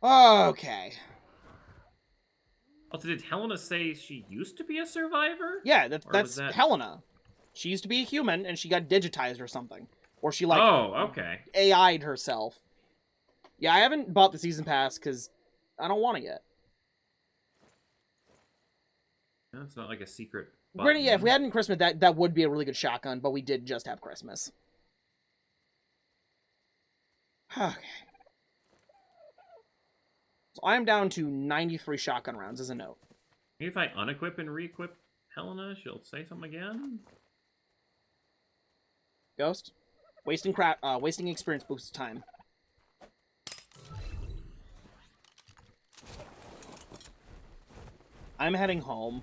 Okay. Also, did Helena say she used to be a survivor? Yeah, Or was that's that... Helena. She used to be a human, and she got digitized or something. Or she, like, Oh, okay. AI'd herself. Yeah, I haven't bought the season pass, because I don't want it yet. That's not like a secret Granted, button. yeah, if we hadn't Christmas, that would be a really good shotgun, but we did just have Christmas. Okay. So I am down to 93 shotgun rounds as a note. Maybe if I unequip and re-equip Helena, she'll say something again? Ghost? Wasting experience boosts time. I'm heading home.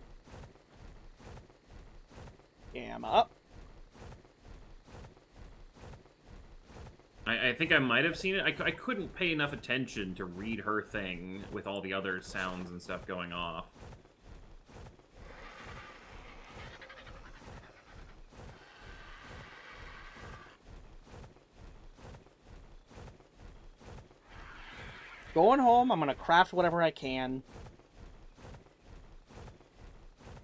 Am up. I think I might have seen it. I couldn't pay enough attention to read her thing with all the other sounds and stuff going off. Going home, I'm gonna craft whatever I can.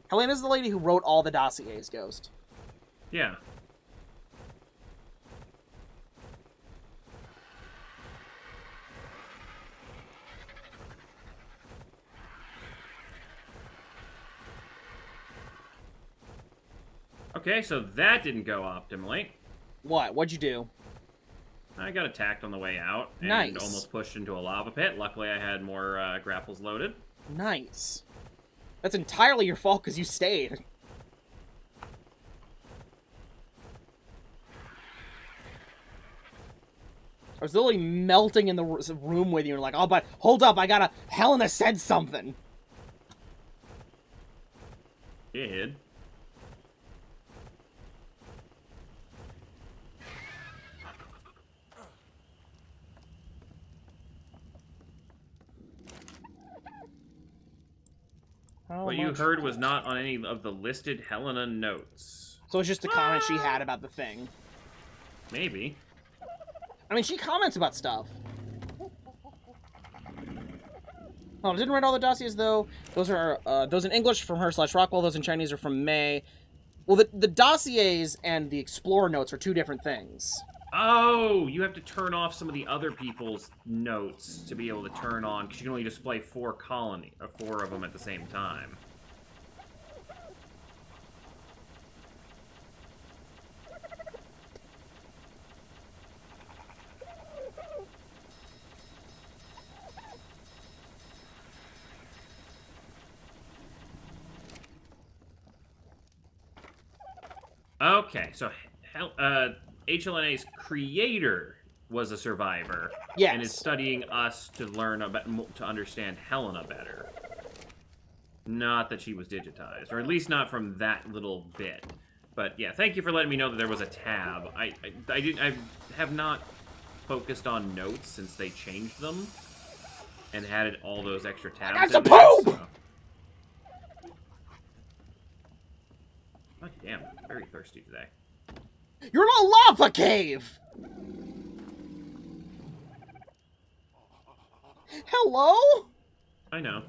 Helena's the lady who wrote all the dossiers, Ghost. Yeah. Okay, so that didn't go optimally. What? What'd you do? I got attacked on the way out and Nice. almost pushed into a lava pit. Luckily, I had more grapples loaded. Nice. That's entirely your fault because you stayed. I was literally melting in the room with you and like, oh, but hold up, I gotta... Helena said something. Did. What you heard was not on any of the listed Helena notes. So it's just a comment she had about the thing. Maybe. I mean, she comments about stuff. Oh, I didn't write all the dossiers, though. Those are, those in English from her/Rockwell, those in Chinese are from May. Well, the dossiers and the Explorer notes are two different things. Oh, you have to turn off some of the other people's notes to be able to turn on, because you can only display four of them at the same time. Okay, so HLNA's creator was a survivor, Yes. and is studying us to learn about, to understand Helena better. Not that she was digitized, or at least not from that little bit. But yeah, thank you for letting me know that there was a tab. I have not focused on notes since they changed them and added all those extra tabs. That's a poop! So. God damn, I'm very thirsty today. You're in a lava cave! Hello? I know.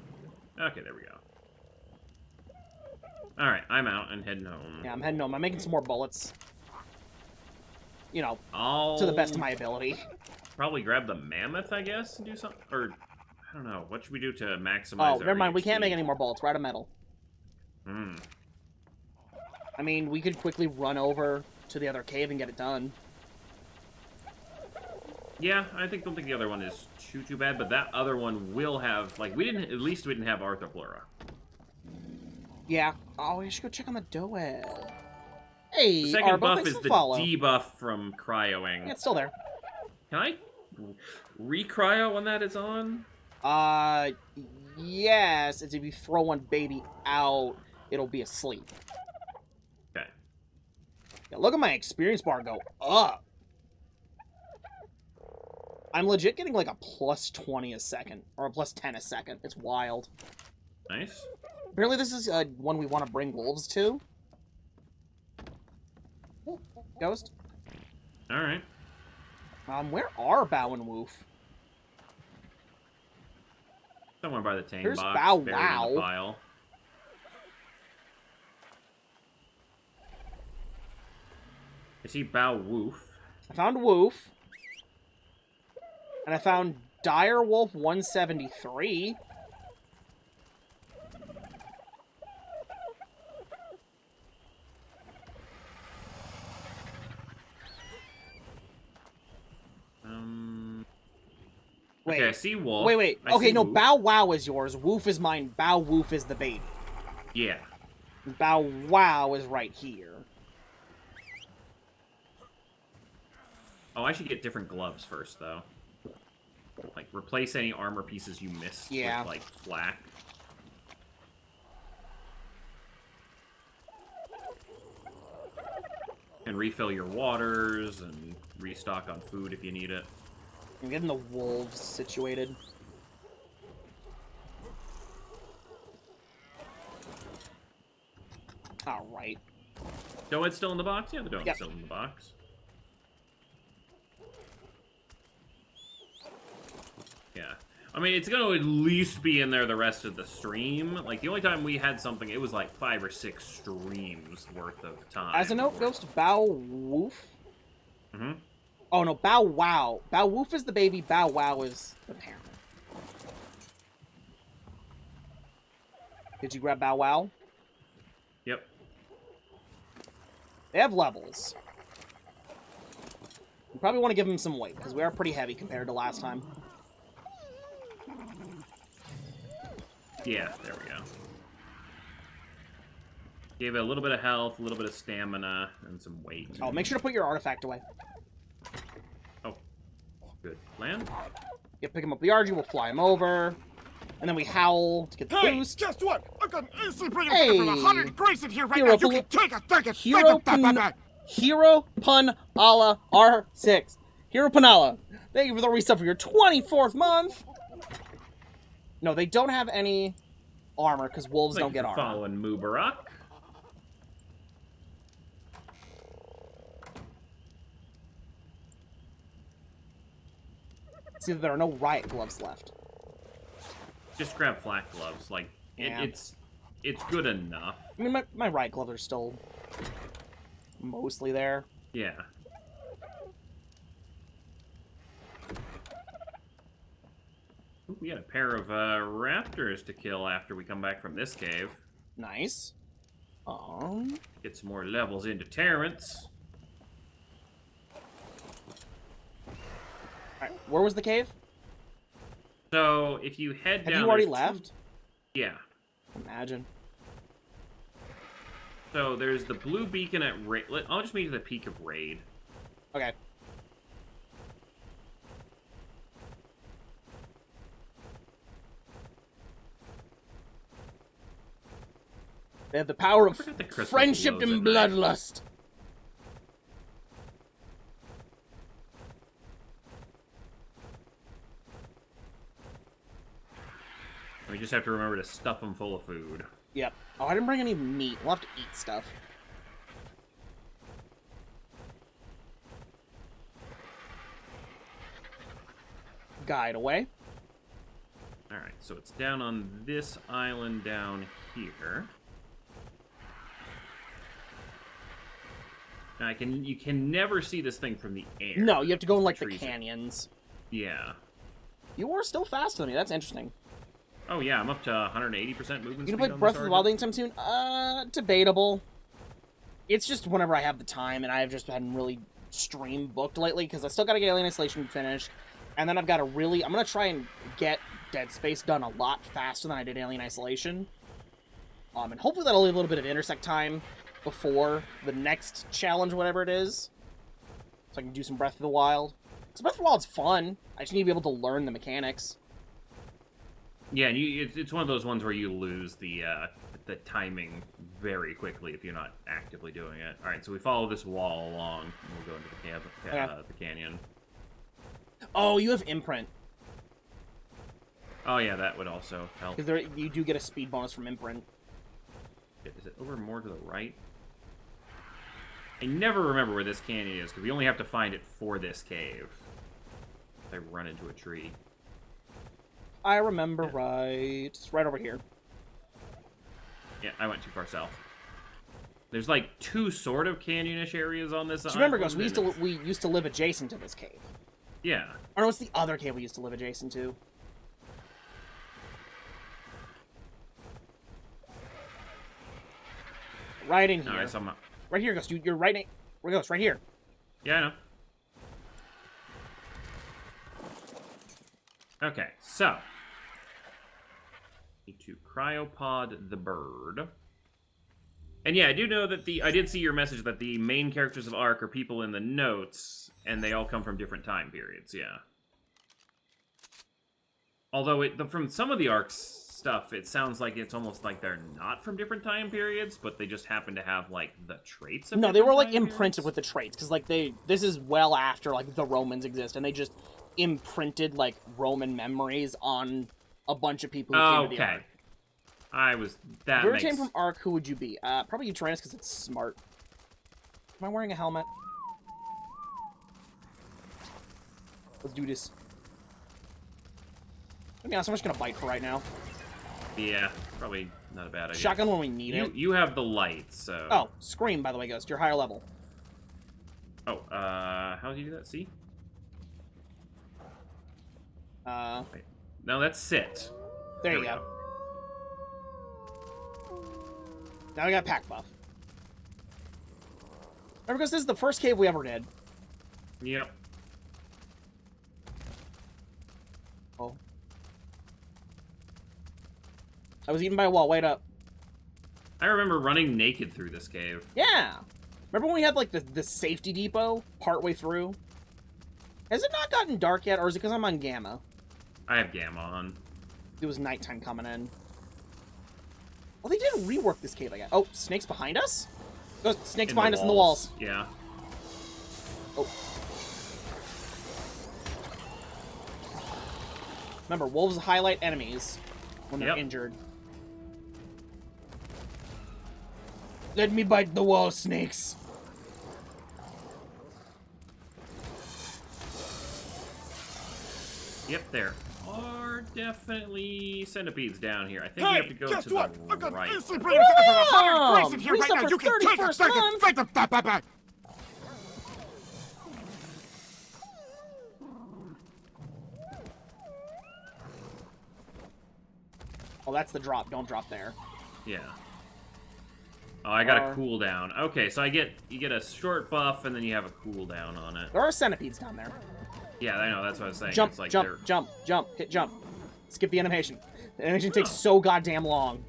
Okay, there we go. Alright, I'm out and heading home. Yeah, I'm heading home. I'm making some more bullets. You know, I'll to the best of my ability. probably grab the mammoth, I guess, and do something. Or, I don't know. What should we do to maximize Oh, our never mind. We can't HP? make any more bullets. We're out of metal. Hmm. I mean, we could quickly run over to the other cave and get it done. Yeah, don't think the other one is too bad, but that other one will have, like, at least we didn't have Arthropleura. Yeah. Oh, we should go check on the Doed. Hey, The second Arbo, buff thanks is for the follow. debuff from cryoing. Yeah, it's still there. Can I re-cryo when that is on? Yes. It's if you throw one baby out, it'll be asleep. Okay. Yeah, look at my experience bar go up. I'm legit getting like a plus 20 a second, or a plus 10 a second. It's wild. Nice. Apparently this is one we want to bring wolves to. Ghost? Alright. Where are BOWWOW and WOOF? Someone by the tame Here's box BOWWOW. buried in the pile. I see BOWWOW. I found WOOF. And I found Direwolf 173. Wait. Okay, I see Wolf. Wait. I Okay, see no, Woof. BOWWOW is yours. WOOF is mine. BOWWOW is the baby. Yeah. BOWWOW is right here. Oh, I should get different gloves first, though. Like, replace any armor pieces you missed with, like, flak. And refill your waters, and restock on food if you need it. I'm getting the wolves situated. Alright. Donut's still in the box? Yeah, the donut's still in the box. Yeah. I mean, it's going to at least be in there the rest of the stream. Like, the only time we had something, it was like 5 or 6 streams worth of time. As a note, Ghost, BOWWOW. Mm-hmm. Oh, no, BOWWOW. BOWWOW is the baby, BOWWOW is the parent. Did you grab BOWWOW? Yep. They have levels. You probably want to give them some weight, because we are pretty heavy compared to last time. Yeah, there we go. Gave it a little bit of health, a little bit of stamina, and some weight. Oh, make sure to put your artifact away. Oh, good. Land? Yeah, pick him up the RG, we'll fly him over. And then we howl to get the boost. Guess what? I've got an AC bringing Hey! from 100 degrees in here right Hero now. You can take it. Hero Pun Allah R6. Hero Punala. Thank you for the resub for your 24th month. No, they don't have any armor because wolves don't get armor. Following Mubarak. See, there are no riot gloves left. Just grab flak gloves. Like, Yeah. it's good enough. I mean, my riot gloves are still mostly there. Yeah. Ooh, we got a pair of raptors to kill after we come back from this cave. Nice. Get some more levels into Terrence. Alright, where was the cave? So, if you head down... Have you already there's left? Yeah. Imagine. So, there's the blue beacon at Raid. I'll just meet you at the peak of Raid. Okay. They have the power of forgot the crystal friendship glows and at night. bloodlust. We just have to remember to stuff them full of food. Yep. Oh, I didn't bring any meat. We'll have to eat stuff. Guide away. Alright, so it's down on this island down here. Now, you can never see this thing from the air. No, you have to go in, like, the Trees. canyons. Yeah. You are still faster than me. That's interesting. Oh, yeah, I'm up to 180% movement You speed gonna play on Breath this of the Argent. Wild anytime soon? Debatable. It's just whenever I have the time, and I've just hadn't really stream booked lately, because I still gotta get Alien Isolation finished, and then I've got to really... I'm gonna try and get Dead Space done a lot faster than I did Alien Isolation. And hopefully that'll leave a little bit of intersect time before the next challenge, whatever it is. So I can do some Breath of the Wild. Because Breath of the Wild's fun. I just need to be able to learn the mechanics. Yeah, and it's one of those ones where you lose the timing very quickly if you're not actively doing it. Alright, so we follow this wall along, and we'll go into the canyon. Oh, you have Imprint. Oh, yeah, that would also help. Because you do get a speed bonus from Imprint. Is it over more to the right? I never remember where this canyon is, because we only have to find it for this cave. If I run into a tree. I remember right. It's right over here. Yeah, I went too far south. There's like 2 sort of canyon-ish areas on this So remember, island, Ghost, we used to live adjacent to this cave. Yeah. Or no, what's the other cave we used to live adjacent to? Right in here. Alright, so Right here, Ghost. You're right in... Where Ghost? Right here. Yeah, I know. Okay, so need to cryopod the bird. And yeah, I do know that I did see your message that the main characters of ARK are people in the notes, and they all come from different time periods, yeah. Although, from some of the ARKS stuff, it sounds like it's almost like they're not from different time periods, but they just happen to have, like, the traits of No, they were, like, time imprinted periods. with the traits, because, like, this is well after, like, the Romans exist, and they just imprinted, like, Roman memories on a bunch of people who came to the ARK. That If you ever makes... came from ARK, who would you be? Probably you, Tyrannus, because it's smart. Am I wearing a helmet? Let's do this. To be honest, I'm just gonna bite for right now. Yeah, probably not a bad idea. Shotgun when we need it. You have the light, so... Oh, Scream, by the way, Ghost. You're higher level. Oh, how do you do that? See? Wait. No, that's sit. There you go. Now we got pack buff. Remember, because this is the first cave we ever did. Yep. Oh. I was eaten by a wall. Wait up. I remember running naked through this cave. Yeah. Remember when we had, like, the safety depot partway through? Has it not gotten dark yet, or is it because I'm on Gamma? I have Gamma on. It was nighttime coming in. Well, they did rework this cave, I guess. Oh, snakes behind us? Oh, snakes behind us in the walls. Yeah. Oh. Remember, wolves highlight enemies when they're injured. Let me bite the wall, snakes. Yep, there are definitely centipedes down here. I think we have to go to what? the I've got right. AC breathing from a hard Grayson here right Reset now. for You can take a 31st second. month. Take the back. Oh, that's the drop. Don't drop there. Yeah. Oh, I got a cooldown. Okay, so you get a short buff, and then you have a cooldown on it. There are centipedes down there. Yeah, I know. That's what I was saying. Jump, it's like jump. Hit jump. Skip the animation. The animation takes so goddamn long.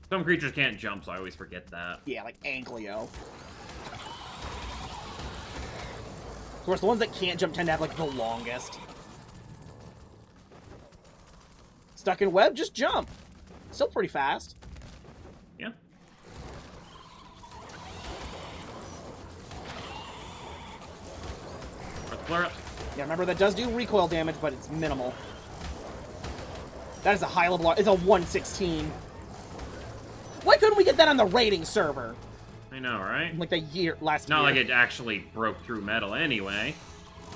Some creatures can't jump, so I always forget that. Yeah, like Anglio. Of course, the ones that can't jump tend to have, like, the longest. Stuck in web? Just jump. Still pretty fast. Yeah. Flare up. Yeah, remember, that does do recoil damage, but it's minimal. That is a high level... It's a 116. Why couldn't we get that on the rating server? I know, right? Like the last year. Not like it actually broke through metal anyway.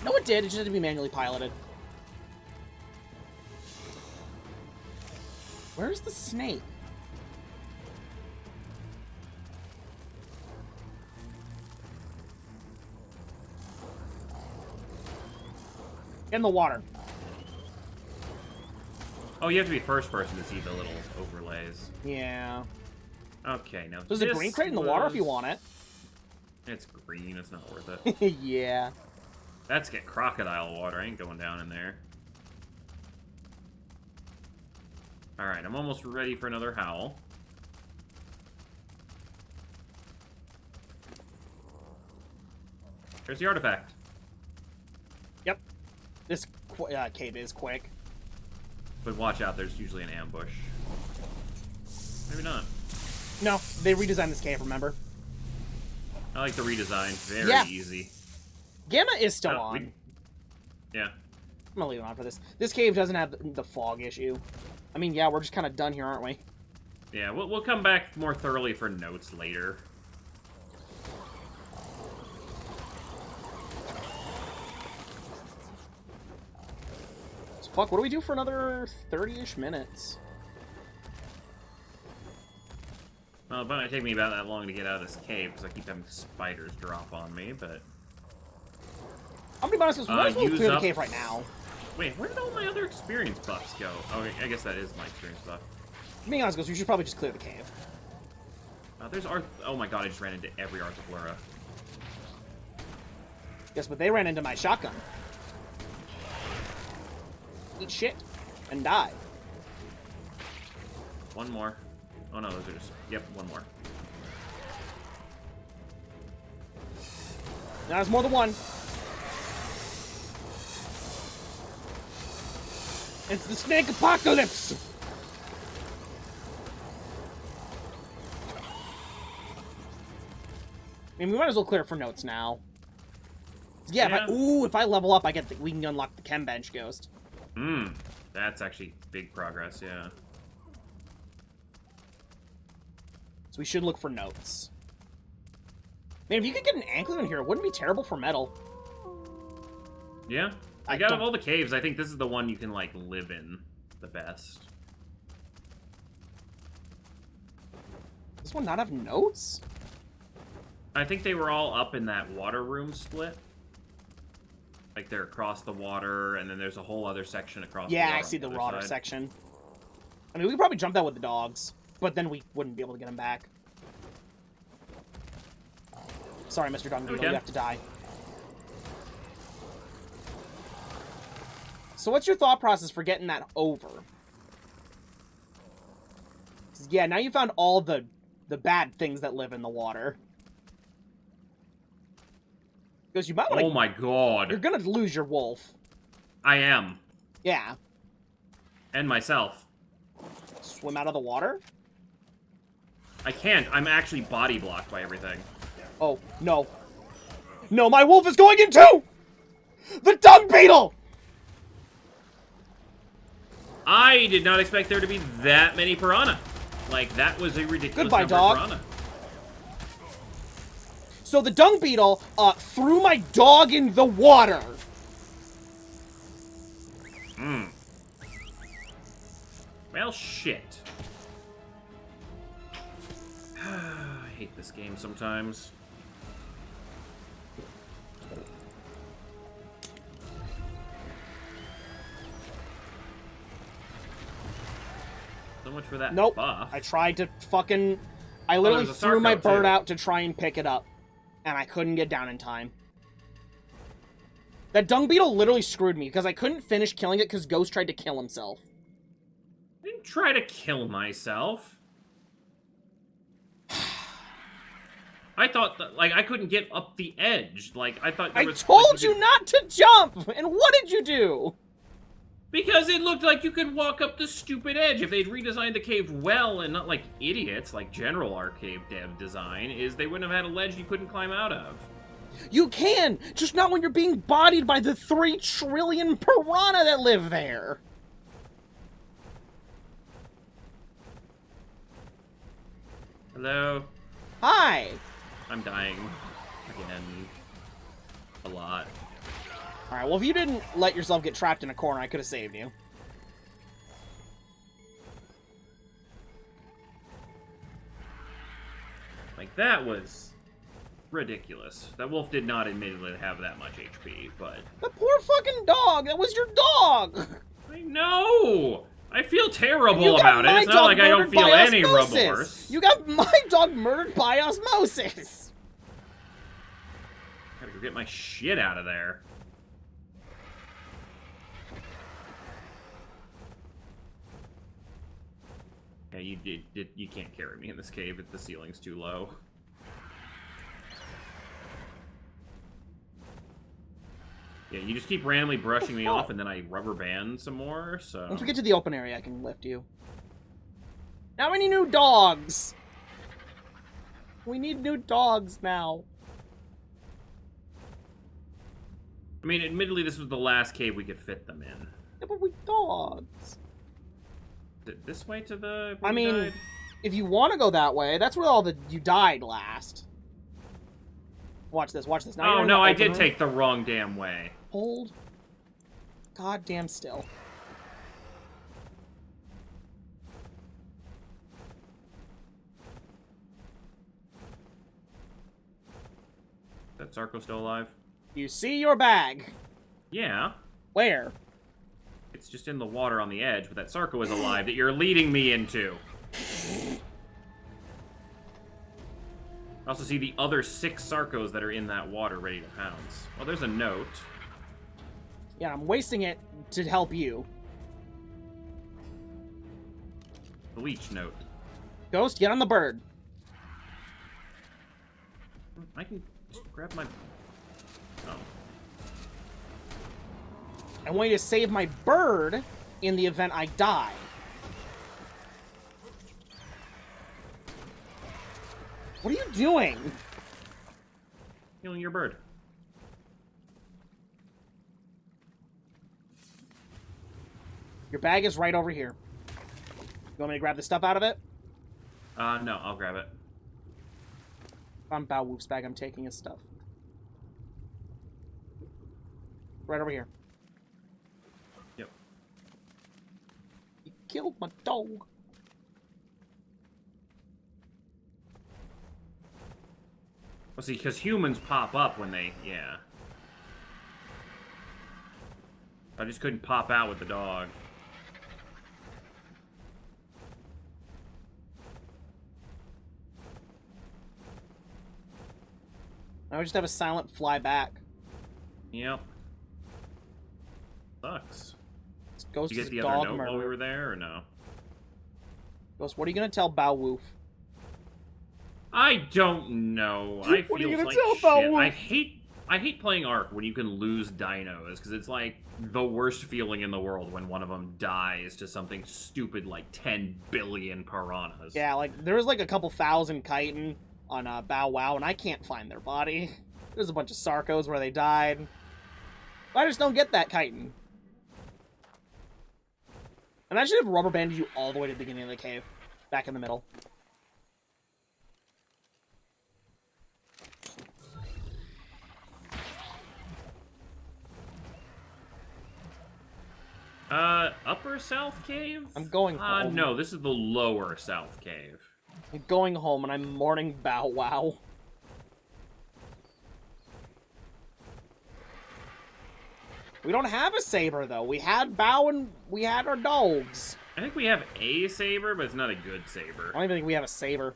No, it did. It just had to be manually piloted. Where's the snake? In the water. Oh, you have to be first person to see the little overlays. Yeah. Okay, now There's a green crate in the water if you want it. It's green. It's not worth it. Yeah. That's get crocodile water. I ain't going down in there. Alright, I'm almost ready for another howl. There's the artifact. Yep. This cave is quick. But watch out, there's usually an ambush. Maybe not. No, they redesigned this cave, remember? I like the redesign. Very easy. Gamma is still Oh, on. Yeah. I'm gonna leave it on for this. This cave doesn't have the fog issue. I mean, yeah, we're just kind of done here, aren't we? Yeah, we'll come back more thoroughly for notes later. Let's fuck, what do we do for another 30-ish minutes? Well, it might take me about that long to get out of this cave, because I keep having spiders drop on me, but... I'm gonna be honest, we might as well use clear the up- cave right now. Wait, where did all my other experience buffs go? Oh, I guess that is my experience buff. Being honest, we should probably just clear the cave. There's Oh my god, I just ran into every Arthiflora. Yes, but they ran into my shotgun. Eat shit. And die. One more. Oh no, those are just... Yep, one more. Now there's more than one. It's the snake apocalypse! I mean, we might as well clear it for notes now. Yeah, Yeah. If I level up, we can unlock the Chem Bench Ghost. That's actually big progress, yeah. So we should look for notes. Man, if you could get an anklet in here, it wouldn't be terrible for metal. Yeah. I Like, out of don't- all the caves, I think this is the one you can, like, live in the best. Does this one not have notes? I think they were all up in that water room split. Like, they're across the water, and then there's a whole other section across the Yeah, water I see on the other water side. section. I mean, we could probably jump that with the dogs, but then we wouldn't be able to get them back. Sorry, Mr. Dung Beetle, Okay. you have to die. So what's your thought process for getting that over? 'Cause, yeah, now you found all the bad things that live in the water. Because you might want to... Oh my god. You're gonna lose your wolf. I am. Yeah. And myself. Swim out of the water? I can't. I'm actually body blocked by everything. Oh, no. No, my wolf is going in too! The dung beetle! I did not expect there to be that many piranha. Like, that was a ridiculous Goodbye, number dog. of piranha. So the dung beetle threw my dog in the water. Well, shit. I hate this game sometimes. So much for that Nope. buff. I tried to fucking... I literally there's a threw my Sarko, bird too. out to try and pick it up. And I couldn't get down in time. That dung beetle literally screwed me because I couldn't finish killing it because Ghost tried to kill himself. I didn't try to kill myself. I thought that, like, I couldn't get up the edge. Like, I thought there I was... told like, you not to jump! And what did you do? Because it looked like you could walk up the stupid edge. If they'd redesigned the cave well and not like idiots, like general ARK cave dev design, is they wouldn't have had a ledge you couldn't climb out of. You can! Just not when you're being bodied by the 3 trillion piranha that live there! Hello? Hi! I'm dying. Again. A lot. Alright, well if you didn't let yourself get trapped in a corner, I could have saved you. Like, that was ridiculous. That wolf did not admittedly have that much HP, but... The poor fucking dog! That was your dog! I know! I feel terrible You got about it. my It's not dog like I don't murdered feel by any osmosis. remorse. You got my dog murdered by osmosis! Gotta go get my shit out of there. Yeah, you can't carry me in this cave if the ceiling's too low. Yeah, you just keep randomly brushing me off, and then I rubber band some more, so... Once we get to the open area, I can lift you. Now we need new dogs! We need new dogs now. I mean, admittedly, this was the last cave we could fit them in. Yeah, but we dogs. Is it this way to the... I where we mean, died? if you want to go that way, that's where all the... You died last. Watch this, watch this. Now you're Oh, in no, the I open did room. take the wrong damn way. Hold. Goddamn still. That Sarko still alive? You see your bag. Yeah. Where? It's just in the water on the edge, but that Sarko is alive that you're leading me into. I also see the other 6 Sarkos that are in that water ready to pounce. Well, there's a note. Yeah, I'm wasting it to help you. The leech note. Ghost, get on the bird. I can just grab my... Oh. I want you to save my bird in the event I die. What are you doing? Healing your bird. Your bag is right over here. You want me to grab the stuff out of it? No, I'll grab it. On BOWWOW's bag, I'm taking his stuff. Right over here. Yep. You killed my dog. Well, see, because humans pop up when they... Yeah. I just couldn't pop out with the dog. I would just have a silent fly back. Yep. Sucks. Ghost Did you is get a the other dog note while we murderer. were there, or no? Ghost, what are you gonna tell BOWWOW? I don't know. I What are you feel gonna like tell shit. BOWWOW? I hate playing ARK when you can lose dinos, because it's like the worst feeling in the world when one of them dies to something stupid like 10 billion piranhas. Yeah, like, there was like a couple thousand chitin on BOWWOW, and I can't find their body. There's a bunch of Sarkos where they died. I just don't get that chitin. Imagine if rubber banded you all the way to the beginning of the cave. Back in the middle. Upper South Cave? I'm going home. No, this is the lower South Cave. I'm going home, and I'm mourning BOWWOW. We don't have a saber, though. We had Bow and we had our dogs. I think we have a saber, but it's not a good I saber. don't even think we have a saber.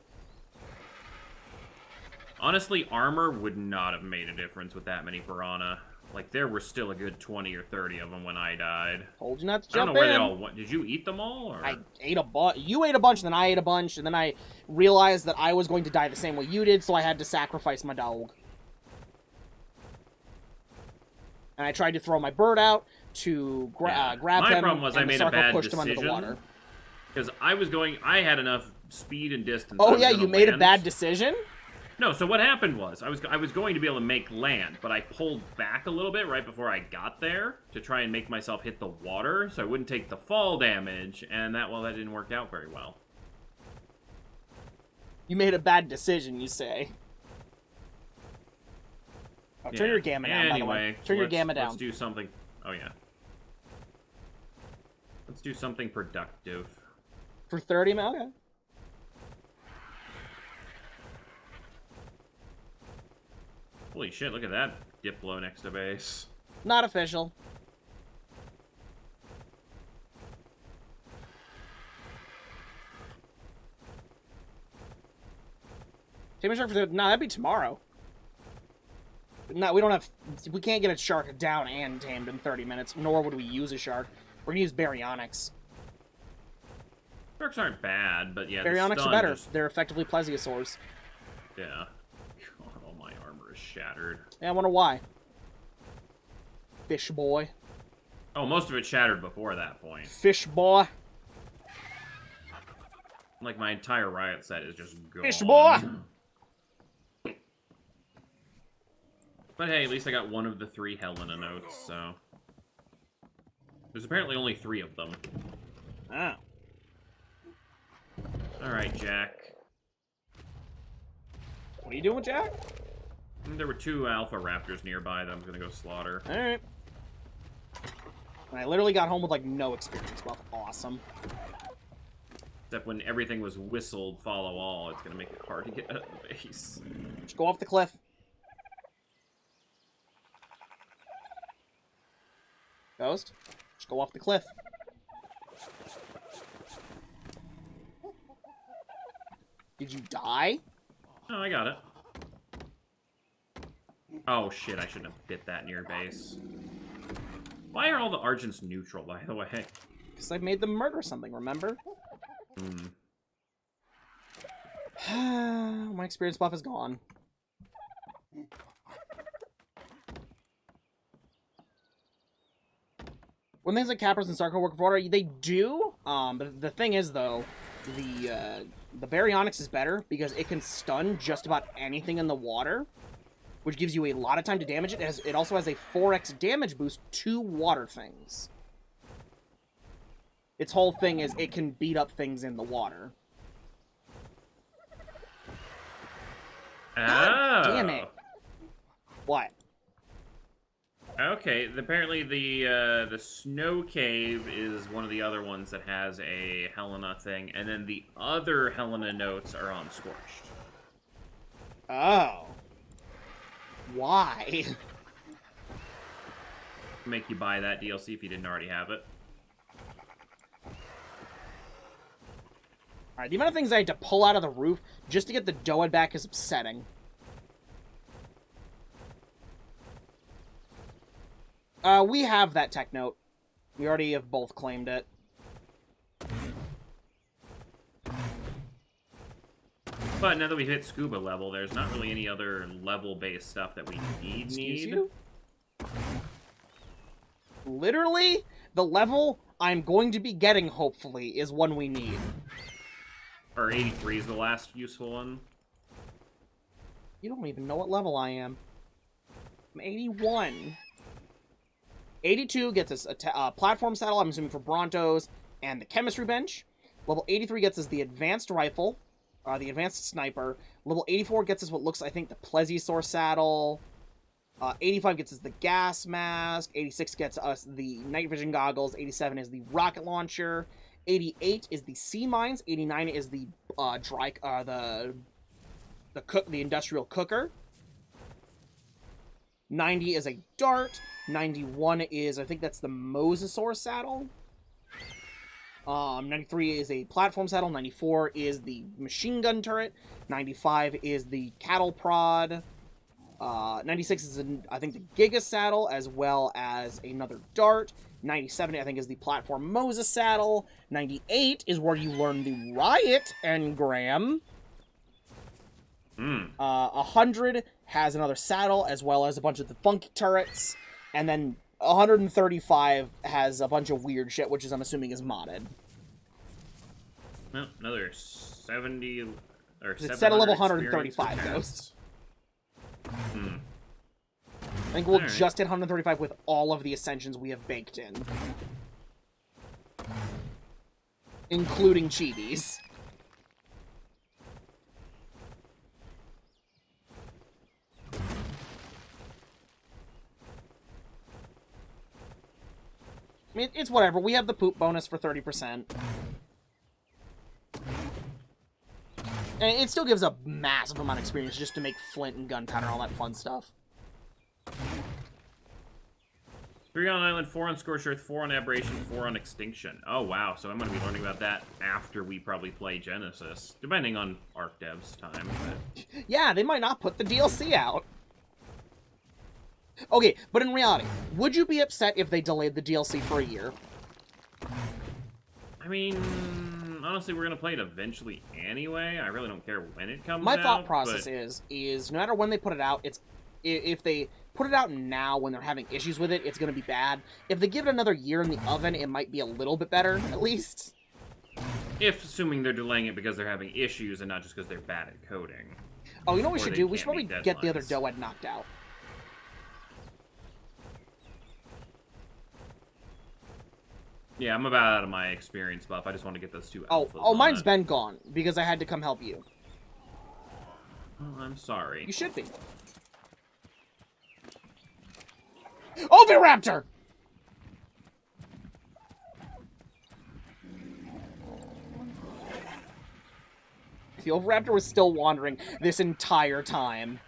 Honestly, armor would not have made a difference with that many piranha. Like, there were still a good 20 or 30 of them when I died. Told you not to I don't jump know where in. they all went. Did you eat them all? Or? I ate a bunch. You ate a bunch, and then I ate a bunch, and then I realized that I was going to die the same way you did, so I had to sacrifice my dog. And I tried to throw my bird out to grab My him, problem was and I made the a bad pushed him under the water. decision. Because I had enough speed and distance. Oh I was yeah, gonna you made a land. bad decision? No, so what happened was, I was going to be able to make land, but I pulled back a little bit right before I got there to try and make myself hit the water, so I wouldn't take the fall damage, and that didn't work out very well. You made a bad decision, you say. Oh, turn your gamma down, by the way. Turn your gamma down. Let's do something. Oh, yeah. Let's do something productive. For 30 minutes? Okay. Holy shit, look at that Diplo next to base. Not official. Tame shark for the... No, that'd be tomorrow. No, we don't have... We can't get a shark down and tamed in 30 minutes, nor would we use a shark. We're gonna use baryonyx. Sharks aren't bad, but yeah, Baryonyx the are stun better. just... They're effectively plesiosaurs. Yeah. God, all my armor is shattered. Yeah, I wonder why. Fish boy. Oh, most of it shattered before that point. Fish boy. Like, my entire riot set is just gone. Fish boy! But hey, at least I got one of the 3 Helena notes, so... There's apparently only 3 of them. Oh. Alright, Jack. What are you doing with Jack? There were 2 alpha raptors nearby that I'm gonna go slaughter. Alright. And I literally got home with, like, no experience buff. Awesome. Except when everything was whistled, follow all, it's gonna make it hard to get out of the base. Just go off the cliff. Ghost, just go off the cliff. Did you die? Oh, I got it. Oh, shit, I shouldn't have bit that near base. Why are all the Argents neutral, by the way? Because I made them murder something, remember? My experience buff is gone. When things like Cappers and Sarko work for water, they do. But the thing is, though, the Baryonyx is better because it can stun just about anything in the water, which gives you a lot of time to damage it. It also has a 4x damage boost to water things. Its whole thing is it can beat up things in the water. God damn it. What? Okay, apparently the Snow Cave is one of the other ones that has a Helena thing, and then the other Helena notes are on Scorched. Oh. Why? Make you buy that DLC if you didn't already have it. Alright, the amount of things I had to pull out of the roof just to get the Doad back is upsetting. We have that tech note. We already have both claimed it. But now that we've hit scuba level, there's not really any other level-based stuff that we Excuse need. you? Literally, the level I'm going to be getting, hopefully, is one we need. Or 83 is the last useful one. You don't even know what level I am. I'm 81. 82 gets us a platform saddle, I'm assuming for Brontos, and the chemistry bench. Level 83 gets us the advanced rifle, the advanced sniper. Level 84 gets us what looks, I think, the plesiosaur saddle. 85 gets us the gas mask. 86 gets us the night vision goggles. 87 is the rocket launcher. 88 is the sea mines. 89 is the the industrial cooker. 90 is a dart. 91 is, I think that's the mosasaur saddle. 93 is a platform saddle. 94 is the machine gun turret. 95 is the cattle prod. 96 is, I think, the Giga saddle, as well as another dart. 97, I think, is the platform Moses saddle. 98 is where you learn the riot engram. 100 has another saddle, as well as a bunch of the funky turrets. And then 135 has a bunch of weird shit, which is, I'm assuming, is modded. Well, another 70... or It's set at level 135, Ghost. I think we'll just hit 135 with all of the Ascensions we have baked in. Including Chibis. I mean, it's whatever. We have the poop bonus for 30%. And it still gives a massive amount of experience just to make flint and gunpowder and all that fun stuff. 3 on Island, 4 on Scorched Earth, 4 on Aberration, 4 on Extinction. Oh, wow. So I'm going to be learning about that after we probably play Genesis. Depending on ARK devs' time. But... yeah, they might not put the DLC out. Okay, but in reality, would you be upset if they delayed the DLC for a year? I mean, honestly, we're going to play it eventually anyway. I really don't care when it comes out. My thought process is no matter when they put it out, if they put it out now when they're having issues with it, it's going to be bad. If they give it another year in the oven, it might be a little bit better, at least. If, assuming they're delaying it because they're having issues and not just because they're bad at coding. Oh, you know what we should do? We should probably get the other Doad knocked out. Yeah, I'm about out of my experience buff. I just want to get those 2 alphas. Oh, mine's been gone because I had to come help you. Oh, I'm sorry. You should be. Oviraptor! The Oviraptor was still wandering this entire time.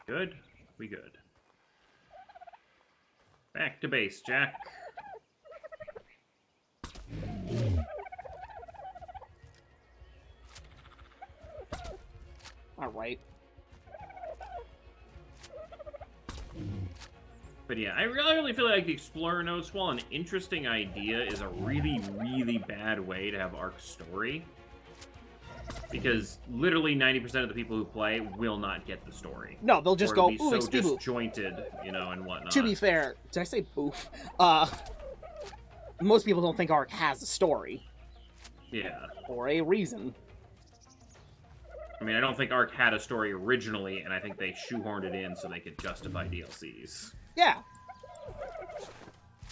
Good. We good. Back to base, Jack. Alright. But yeah, I really feel like the Explorer notes, while an interesting idea, is a really, really bad way to have ARK story. Because literally 90% of the people who play will not get the story. No, they'll just or go, be ooh, so it's boo. disjointed, you know, and whatnot. To be fair, did I say boof? Most people don't think ARK has a story. Yeah. For a reason. I mean, I don't think ARK had a story originally, and I think they shoehorned it in so they could justify DLCs. Yeah.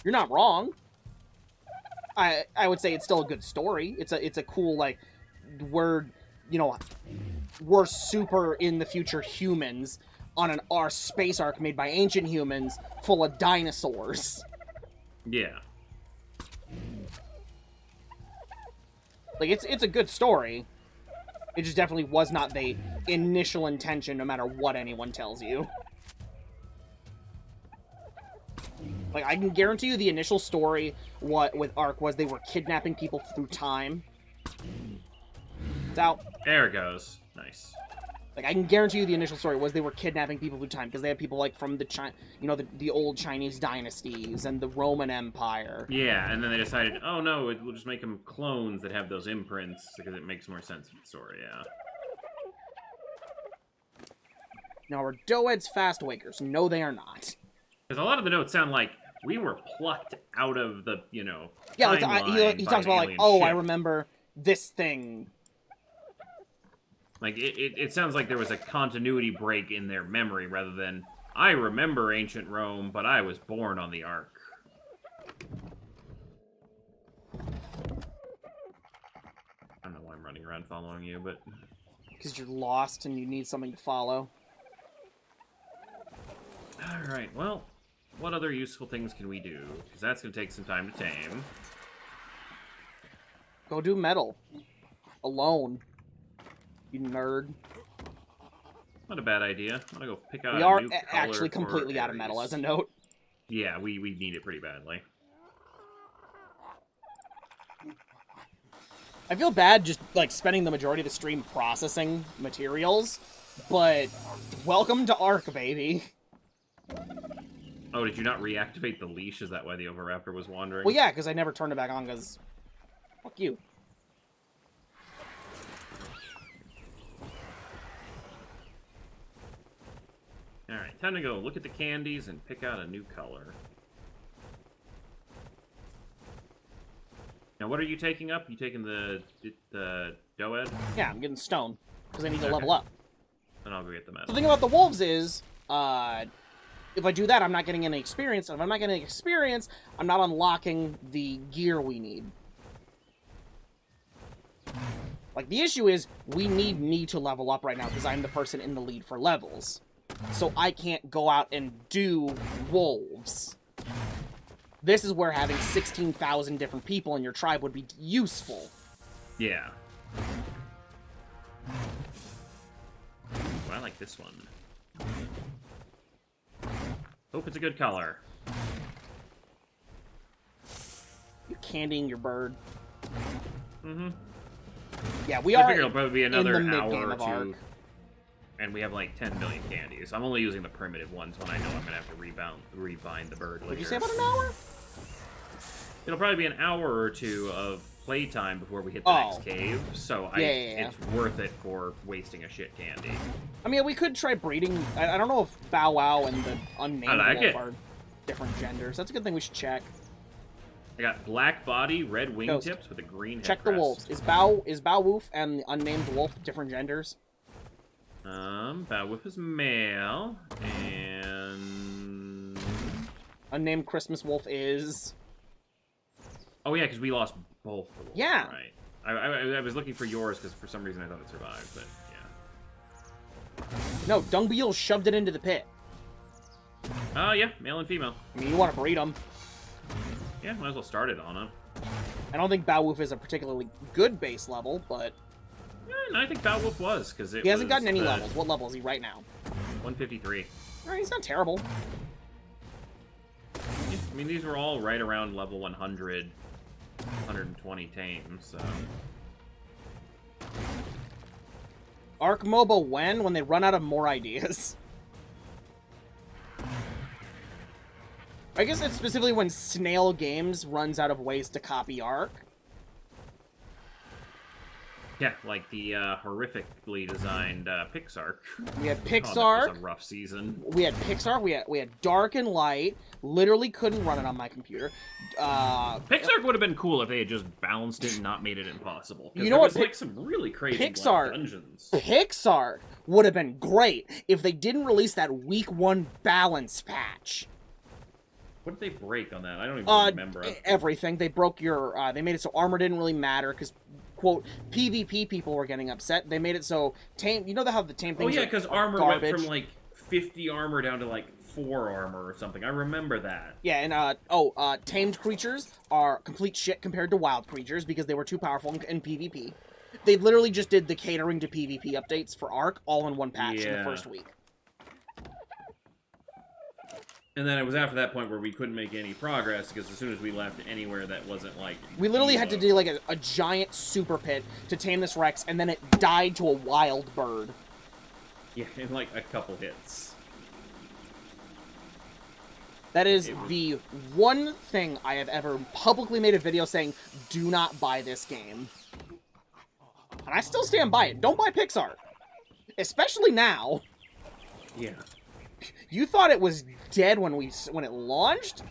You're not wrong. I would say it's still a good story. It's a cool, like, we're super in the future humans on our space ark made by ancient humans full of dinosaurs. Yeah. Like, it's a good story. It just definitely was not the initial intention, no matter what anyone tells you. Like, I can guarantee you the initial story with ARK was they were kidnapping people through time. It's out. There it goes. Nice. Like, I can guarantee you the initial story was they were kidnapping people through time, because they had people, like, from the old Chinese dynasties and the Roman Empire. Yeah, and then they decided, oh no, we'll just make them clones that have those imprints, because it makes more sense for the story, yeah. Now, are Doeds fast wakers? No, they are not. Because a lot of the notes sound like we were plucked out of the, Yeah, timeline he by talks an about, like, alien oh, I ship. remember this thing. Like, it sounds like there was a continuity break in their memory, rather than, I remember ancient Rome, but I was born on the Ark. I don't know why I'm running around following you, but... Because you're lost and you need something to follow. Alright, well, what other useful things can we do? Because that's going to take some time to tame. Go do metal. Alone. You nerd. Not a bad idea. I'm going to go pick out We a are new color actually for completely out of metal, Ares. as a note. Yeah, we need it pretty badly. I feel bad just, like, spending the majority of the stream processing materials, but welcome to ARK, baby. Oh, did you not reactivate the leash? Is that why the Oviraptor was wandering? Well, yeah, because I never turned it back on, because... Fuck you. Alright, time to go look at the candies and pick out a new color. Now, what are you taking up? You taking the Doed? Yeah, I'm getting stone, because I need to Okay. level up. Then I'll go get the metal. The thing about the wolves is, if I do that, I'm not getting any experience, and if I'm not getting experience, I'm not unlocking the gear we need. Like, the issue is, we need me to level up right now, because I'm the person in the lead for levels. So I can't go out and do wolves. This is where having 16,000 different people in your tribe would be useful. Yeah. Well, I like this one. Hope it's a good color. You're candying your bird. Mm-hmm. Yeah, we I are figure it'll probably be another in the hour mid-game or of two. ARK. And we have like 10 million candies. I'm only using the primitive ones when I know I'm gonna have to rebind the bird later. What'd you say about an hour? It'll probably be an hour or two of playtime before we hit the next cave, so Yeah. it's worth it for wasting a shit candy. I mean, we could try breeding. I don't know if BOWWOW and the unnamed I like wolf it. are different genders. That's a good thing we should check. I got black body, red Ghost. wingtips with a green Check head the crest. wolves. Is BOWWOW and the unnamed wolf different genders? BOWWOW is male, and... Unnamed Christmas wolf is... Oh yeah, because we lost both the wolves, Yeah. right. I was looking for yours, because for some reason I thought it survived, but yeah. No, Dung Beetle shoved it into the pit. Oh yeah, male and female. I mean, you want to breed them. Yeah, might as well start it on him. I don't think BOWWOW is a particularly good base level, but No, I think BOWWOW was, because he hasn't gotten any levels. What level is he right now? 153. Alright, he's not terrible. Yeah, I mean, these were all right around level 100, 120 tames, so... ARK MOBA when they run out of more ideas. I guess it's specifically when Snail Games runs out of ways to copy ARK. Yeah, like the horrifically designed Pixark. We had Oh, Pixark. that was a rough season. We had Pixark. We had Dark and Light. Literally couldn't run it on my computer. Pixark would have been cool if they had just balanced it and not made it impossible. You know what? Like some really crazy Pixark. dungeons. Pixark would have been great if they didn't release that week 1 balance patch. What did they break on that? I don't even remember. Everything. They broke your. They made it so armor didn't really matter because, quote, PvP people were getting upset. They made it so tame. You know how the tame things. Oh yeah, because armor garbage. went from like 50 armor down to like 4 armor or something. I remember that. Yeah, and tamed creatures are complete shit compared to wild creatures because they were too powerful in PvP. They literally just did the catering to PvP updates for ARK all in one patch in the first week. And then it was after that point where we couldn't make any progress because as soon as we left anywhere that wasn't like... We literally had to do like a giant super pit to tame this Rex, and then it died to a wild bird. Yeah, in like a couple hits. That is the one thing I have ever publicly made a video saying, do not buy this game. And I still stand by it. Don't buy Pixar. Especially now. Yeah. You thought it was dead when it launched?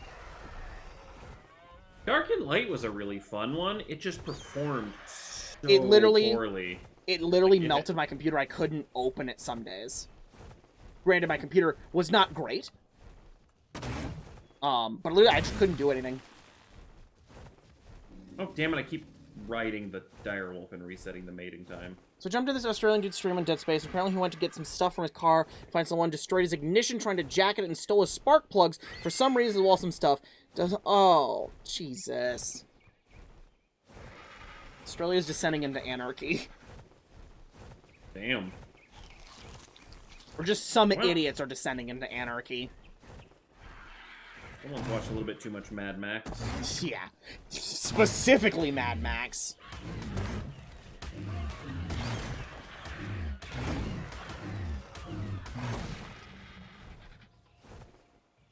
Dark and Light was a really fun one. It just performed so poorly. It literally melted my computer. I couldn't open it some days. Granted, my computer was not great. But literally, I just couldn't do anything. Oh, damn it, I keep riding the direwolf and resetting the mating time. So jumped to this Australian dude stream on Dead Space. Apparently he went to get some stuff from his car, find someone, destroyed his ignition trying to jack it, and stole his spark plugs for some reason while some stuff does. Oh, Jesus. Australia's descending into anarchy. Damn. Or just some idiots are descending into anarchy. Someone's watched a little bit too much Mad Max. Yeah. Specifically Mad Max.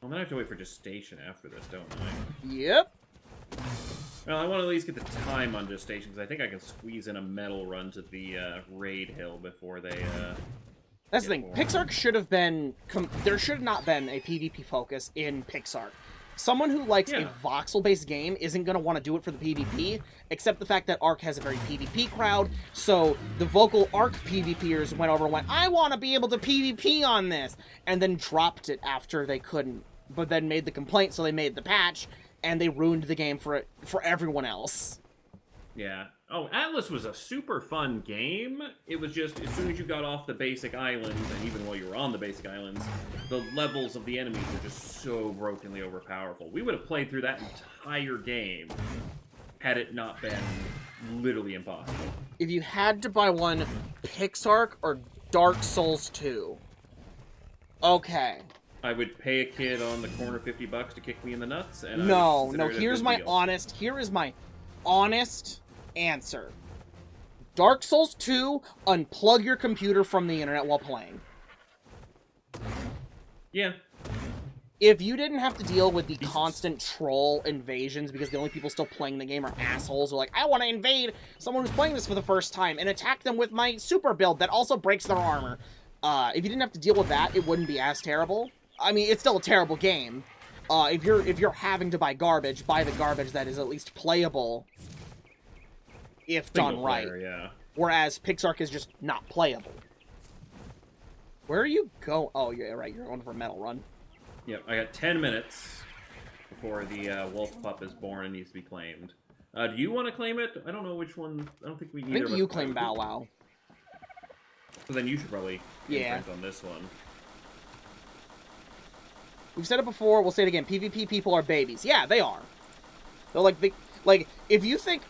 Well, then I have to wait for Gestation after this, don't I? Yep. Well, I want to at least get the time on Gestation, because I think I can squeeze in a metal run to the raid hill before they, That's the thing. Pixark should have been... there should have not been a PvP focus in Pixark. Someone who likes a voxel-based game isn't going to want to do it for the PvP, except the fact that ARK has a very PvP crowd, so the vocal ARK PvPers went over and went, I want to be able to PvP on this, and then dropped it after they couldn't, but then made the complaint, so they made the patch, and they ruined the game for everyone else. Yeah. Oh, Atlas was a super fun game. It was just, as soon as you got off the basic islands, and even while you were on the basic islands, the levels of the enemies were just so brokenly overpowerful. We would have played through that entire game had it not been literally impossible. If you had to buy one, Pixark or Dark Souls 2. Okay. I would pay a kid on the corner $50 to kick me in the nuts, and no, here is my honest answer. Dark Souls 2, unplug your computer from the internet while playing. Yeah. If you didn't have to deal with the constant troll invasions because the only people still playing the game are assholes who are like, I want to invade someone who's playing this for the first time and attack them with my super build that also breaks their armor. If you didn't have to deal with that, it wouldn't be as terrible. I mean, it's still a terrible game. If you're having to buy garbage, buy the garbage that is at least playable. If done right. Yeah. Whereas Pixark is just not playable. Where are you going? Oh, yeah, right. You're going for a metal run. Yep, I got 10 minutes before the wolf pup is born and needs to be claimed. Do you want to claim it? I don't know which one. I don't think we need. I think you claim BOWWOW. So then you should probably imprint on this one. We've said it before. We'll say it again. PvP people are babies. Yeah, they are. They're like if you think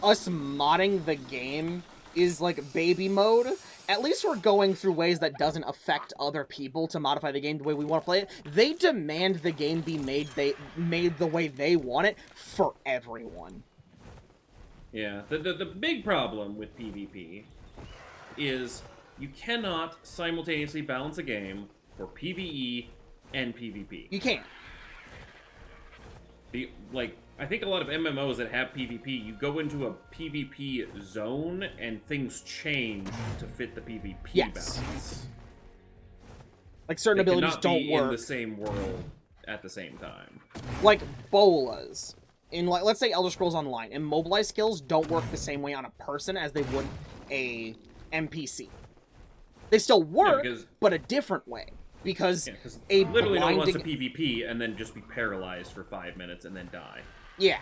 us modding the game is like baby mode, at least we're going through ways that doesn't affect other people to modify the game the way we want to play it. They demand the game be made the way they want it for everyone. Yeah, the big problem with PvP is you cannot simultaneously balance a game for PvE and PvP. You can't. I think a lot of MMOs that have PvP, you go into a PvP zone and things change to fit the PvP balance. Like certain abilities don't work in the same world at the same time. Like BOWWOWs. In, like, let's say Elder Scrolls Online, immobilize skills don't work the same way on a person as they would a NPC. They still work, but a different way. Because literally no one wants to PvP and then just be paralyzed for 5 minutes and then die. Yeah.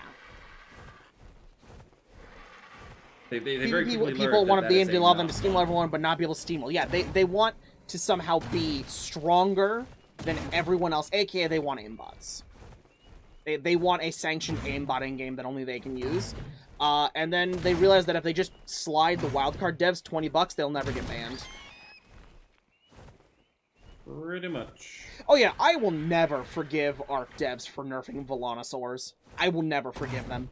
They very quickly people want to be able to allow them to steamroll steamroll everyone, but not be able to steamroll. Yeah, they want to somehow be stronger than everyone else, aka they want aimbots. They want a sanctioned aimbot in-game that only they can use. And then they realize that if they just slide the wildcard devs $20, they'll never get banned. Pretty much. Oh yeah, I will never forgive ARK devs for nerfing Volanosaurs. I will never forgive them.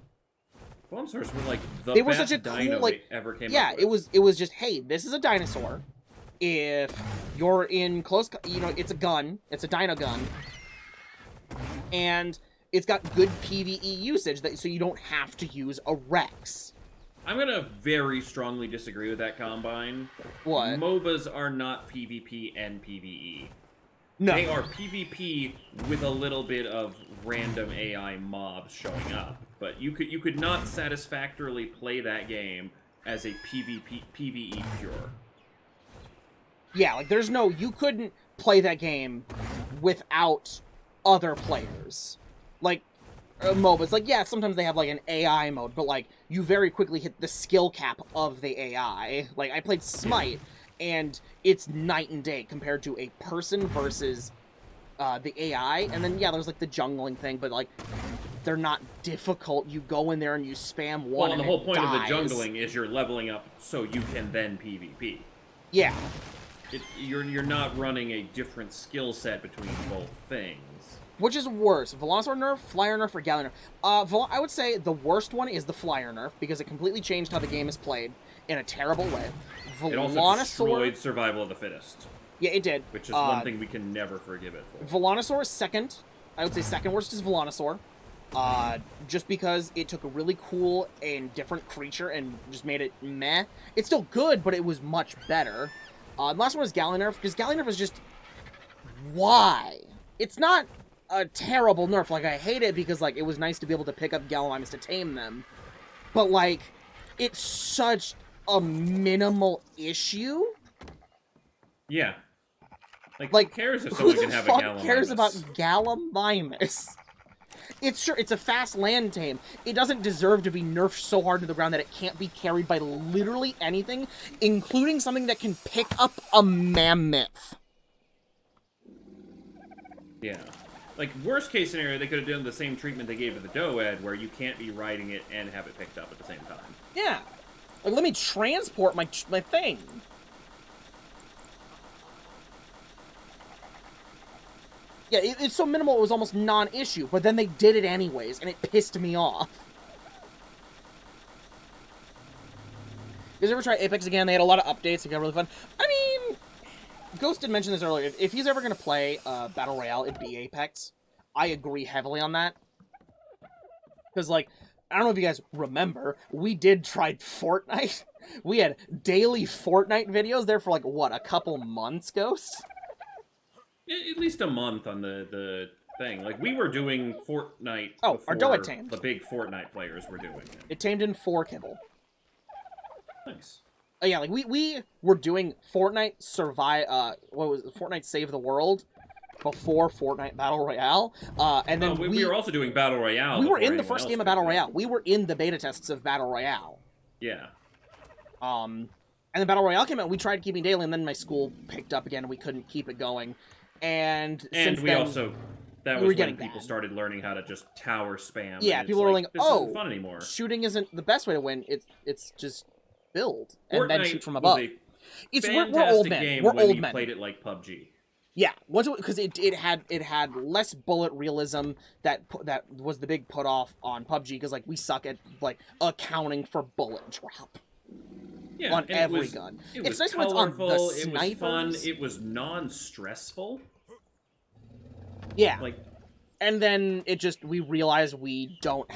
Volanosaurs were like the they were best such a cool, dino like, they ever came yeah, up with. it was just, hey, this is a dinosaur. If you're in close, it's a gun. It's a dino gun. And it's got good PvE usage, so you don't have to use a Rex. I'm gonna very strongly disagree with that combine. What? MOBAs are not PvP and PvE. No. They are PvP with a little bit of random AI mobs showing up. But you could not satisfactorily play that game as a PvE pure. Yeah, like there's no, you couldn't play that game without other players. Like, MOBAs, like, yeah, sometimes they have, like, an AI mode, but, like, you very quickly hit the skill cap of the AI. Like, I played Smite, and it's night and day compared to a person versus the AI. And then, yeah, there's, like, the jungling thing, but, like, they're not difficult. You go in there and you spam one, well, and the whole point dies. of the jungling is you're leveling up so you can then PvP. Yeah. You're not running a different skill set between both things. Which is worse, Volanosaur nerf, Flyer nerf, or Galley nerf? I would say the worst one is the Flyer nerf, because it completely changed how the game is played in a terrible way. It also destroyed survival of the fittest. Yeah, it did. Which is one thing we can never forgive it for. Volanosaur is second. I would say second worst is Volanosaur. Just because it took a really cool and different creature and just made it meh. It's still good, but it was much better. The last one was Galley nerf, because Galley nerf is just... why? It's not a terrible nerf. Like, I hate it because, like, it was nice to be able to pick up Gallimimus to tame them. But, like, it's such a minimal issue. Yeah. Like who cares if someone can have a Gallimimus? Who the fuck cares about Gallimimus? It's a fast land tame. It doesn't deserve to be nerfed so hard to the ground that it can't be carried by literally anything, including something that can pick up a mammoth. Yeah. Like, worst case scenario, they could have done the same treatment they gave to the Doed, where you can't be riding it and have it picked up at the same time. Yeah. Like, let me transport my thing. Yeah, it's so minimal it was almost non-issue, but then they did it anyways, and it pissed me off. You guys ever try Apex again? They had a lot of updates, it got really fun. I mean, Ghost did mention this earlier. If he's ever going to play Battle Royale, it'd be Apex. I agree heavily on that. Because, like, I don't know if you guys remember, we did try Fortnite. We had daily Fortnite videos there for, like, what, a couple months, Ghost? At least a month on the thing. Like, we were doing Fortnite our Doed tamed. The big Fortnite players were doing it. It tamed in 4 kibble. Nice. Yeah, like, we were doing Fortnite Fortnite Save the World before Fortnite Battle Royale, and then we were also doing Battle Royale. We were in the first game of Battle Royale. We were in the beta tests of Battle Royale. Yeah. And then Battle Royale came out, we tried keeping daily, and then my school picked up again, and we couldn't keep it going. And since we then, also... That was when people started learning how to just tower spam. Yeah, people were like, this isn't fun anymore. Shooting isn't the best way to win. It's just build and then shoot from above. We're old men. Game We're when old you men. played it like PUBG. Yeah, because it had less bullet realism that was the big put off on PUBG, because like we suck at like accounting for bullet drop. Yeah, on every gun. It's nice when it's on the snipers. It was fun. It was non-stressful. Yeah. Like, and then we realized we don't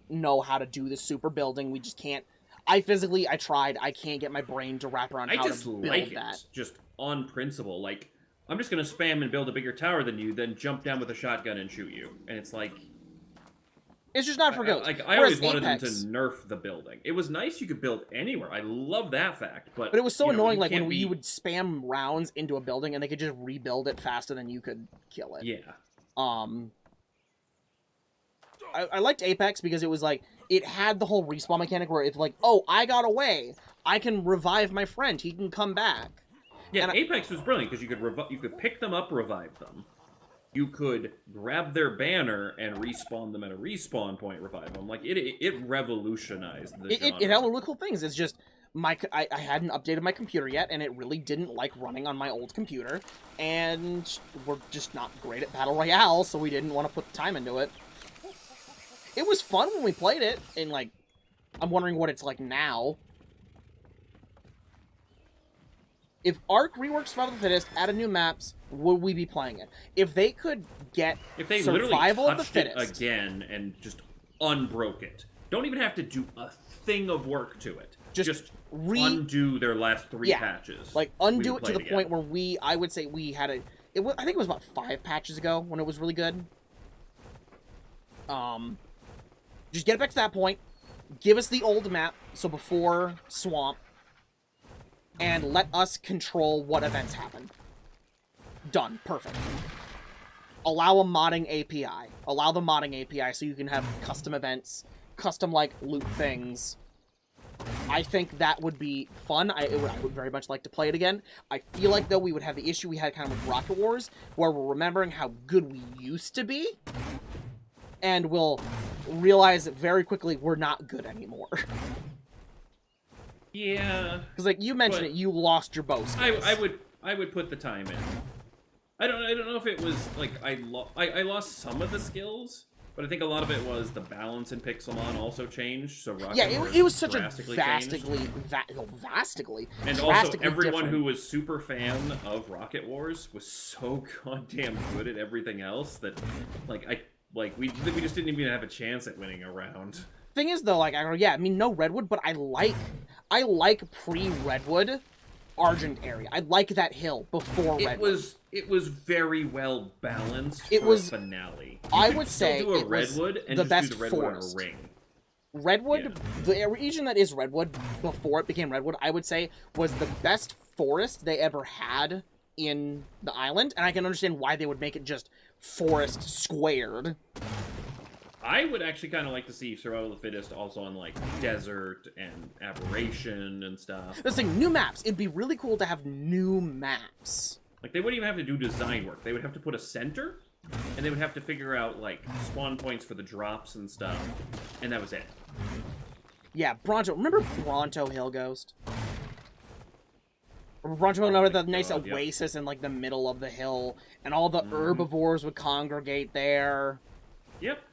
know how to do the super building. We just can't. I tried. I can't get my brain to wrap around how to build that. Just on principle. Like, I'm just gonna spam and build a bigger tower than you, then jump down with a shotgun and shoot you. And it's like, it's just not for ghosts. I always wanted them to nerf the building. It was nice you could build anywhere. I love that fact. But it was so annoying, like, when you would spam rounds into a building and they could just rebuild it faster than you could kill it. Yeah. I liked Apex because it was like, it had the whole respawn mechanic where it's like, oh, I got away. I can revive my friend. He can come back. Yeah, and Apex was brilliant because you could pick them up, revive them. You could grab their banner and respawn them at a respawn point, revive them. Like, it revolutionized the genre. It had really cool things. It's just, I hadn't updated my computer yet, and it really didn't like running on my old computer. And we're just not great at Battle Royale, so we didn't want to put the time into it. It was fun when we played it, and, like, I'm wondering what it's like now. If ARK reworks Survival of the Fittest, added new maps, would we be playing it? If they could get Survival of the Fittest it again and just unbroke it, don't even have to do a thing of work to it. Just undo their last 3 patches. Like, undo it to the point where I would say we had I think it was about 5 patches ago when it was really good. Just get it back to that point. Give us the old map, so before Swamp, and let us control what events happen. Done. Perfect. Allow a modding API. Allow the modding API so you can have custom events, custom, like, loot things. I think that would be fun. I would very much like to play it again. I feel like, though, we would have the issue we had kind of with Rocket Wars, where we're remembering how good we used to be, and we'll realize very quickly we're not good anymore. Yeah. Because, like, you mentioned it, you lost your bow skills. I would put the time in. I don't know if it was, like, I lost some of the skills, but I think a lot of it was the balance in Pixelmon also changed, so Rocket Wars it was such a vastly and also everyone who was super fan of Rocket Wars was so goddamn good at everything else that, we just didn't even have a chance at winning a round. Thing is, though, like, I mean, no Redwood, but I like pre-Redwood Argent area. I like that hill before Redwood. It was very well balanced for a finale. I would say do a Redwood and the just best do the Redwood forest. on a ring. Redwood, the region that is Redwood before it became Redwood, I would say was the best forest they ever had in the island, and I can understand why they would make it just forest squared. I would actually kind of like to see Survival of the Fittest also on, like, desert and aberration and stuff. This thing, new maps. It'd be really cool to have new maps. Like, they wouldn't even have to do design work. They would have to put a center, and they would have to figure out, like, spawn points for the drops and stuff, and that was it. Yeah, Bronto. Remember Bronto Hill Ghost? Bronto Hill, remember the nice oasis in, like, the middle of the hill, and all the herbivores would congregate there. Yep.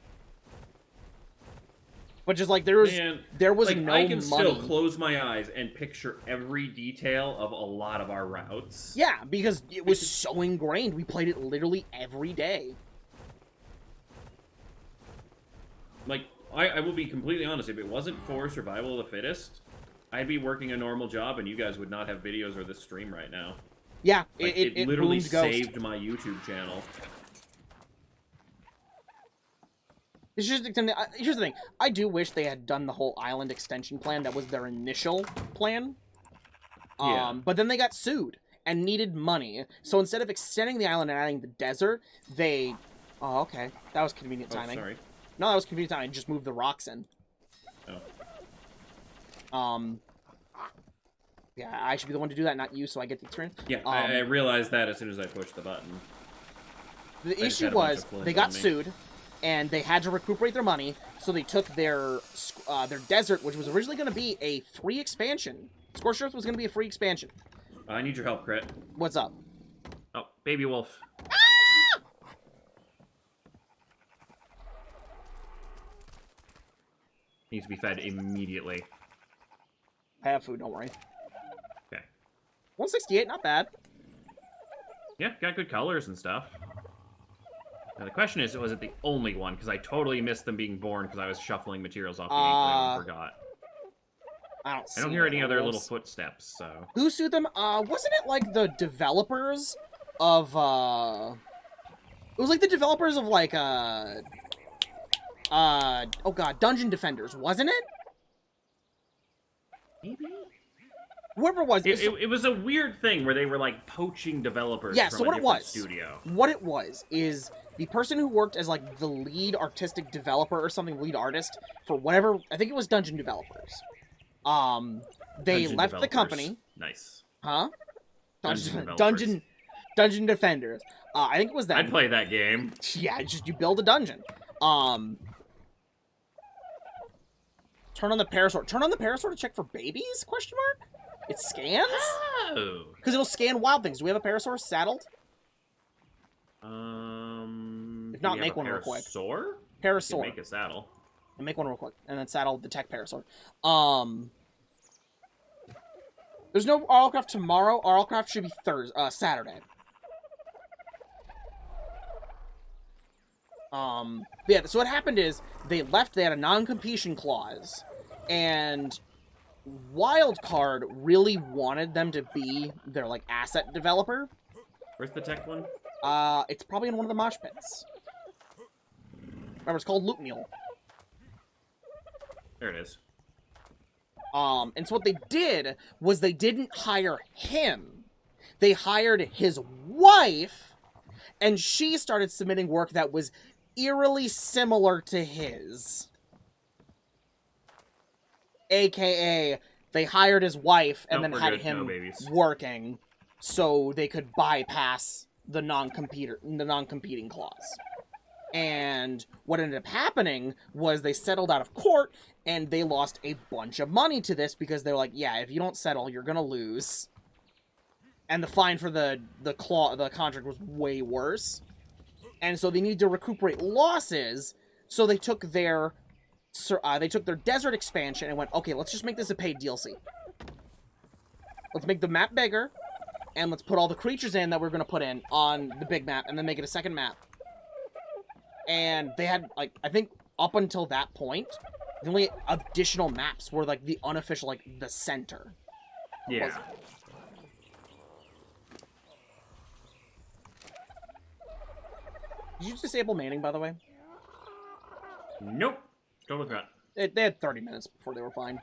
But just, like, there was like, no I can money. still close my eyes and picture every detail of a lot of our routes. Yeah, because it was so ingrained. We played it literally every day. Like, I will be completely honest. If it wasn't for Survival of the Fittest, I'd be working a normal job, and you guys would not have videos or this stream right now. Yeah, like, it literally saved my YouTube channel. Here's the thing. I do wish they had done the whole island extension plan. That was their initial plan. But then they got sued and needed money. So instead of extending the island and adding the desert, they... Oh, okay. That was convenient timing. Sorry. No, that was convenient timing. Just moved the rocks in. Oh. Yeah, I should be the one to do that, not you, so I get the experience. Yeah, I realized that as soon as I pushed the button. The issue was, they got sued, and they had to recuperate their money, so they took their desert, which was originally going to be a free expansion, Scorched Earth was going to be a free expansion. I need your help, Crit. What's up? Oh, baby wolf. Needs to be fed immediately. I have food, don't worry. Okay. 168, not bad. Yeah, got good colors and stuff. Now the question is, was it the only one? Because I totally missed them being born because I was shuffling materials off the Inkling and forgot. I don't hear any other little footsteps, so... Who sued them? Wasn't it like the developers of, It was like the developers of, like, oh god, Dungeon Defenders, wasn't it? Maybe? Whoever it was. It was a weird thing where they were, like, poaching developers from a different studio. What it was is the person who worked as, like, the lead artistic developer or something, lead artist, for whatever... I think it was Dungeon Developers. They left the company. Nice. Huh? Dungeon Defenders. I think it was that. I'd play that game. Yeah, just you build a dungeon. Turn on the parasaur. Turn on the parasaur to check for babies? Question mark? It scans? Oh. Because it'll scan wild things. Do we have a parasaur saddled? If not, make one real quick. Parasaur. Make a saddle. And make one real quick, and then saddle the tech parasaur. There's no RLCraft tomorrow. RLCraft should be Saturday. Yeah, so what happened is, they left, they had a non-competition clause, and Wildcard really wanted them to be their, like, asset developer. Where's the tech one? It's probably in one of the mosh pits. Remember, it's called Loot Mule. There it is. And so what they did was they didn't hire him. They hired his wife, and she started submitting work that was eerily similar to his. AKA, they hired his wife and then had him working so they could bypass the non-competing clause. And what ended up happening was they settled out of court, and they lost a bunch of money to this because they're like, yeah, if you don't settle, you're gonna lose. And the fine for the contract was way worse. And so they needed to recuperate losses, so they took their desert expansion and went, okay, let's just make this a paid DLC. Let's make the map bigger, and let's put all the creatures in that we're going to put in on the big map, and then make it a second map. And they had, like, I think up until that point, the only additional maps were, like, the unofficial, like, the center. Yeah. Did you disable manning, by the way? Nope. Don't look that. They had 30 minutes before they were fine.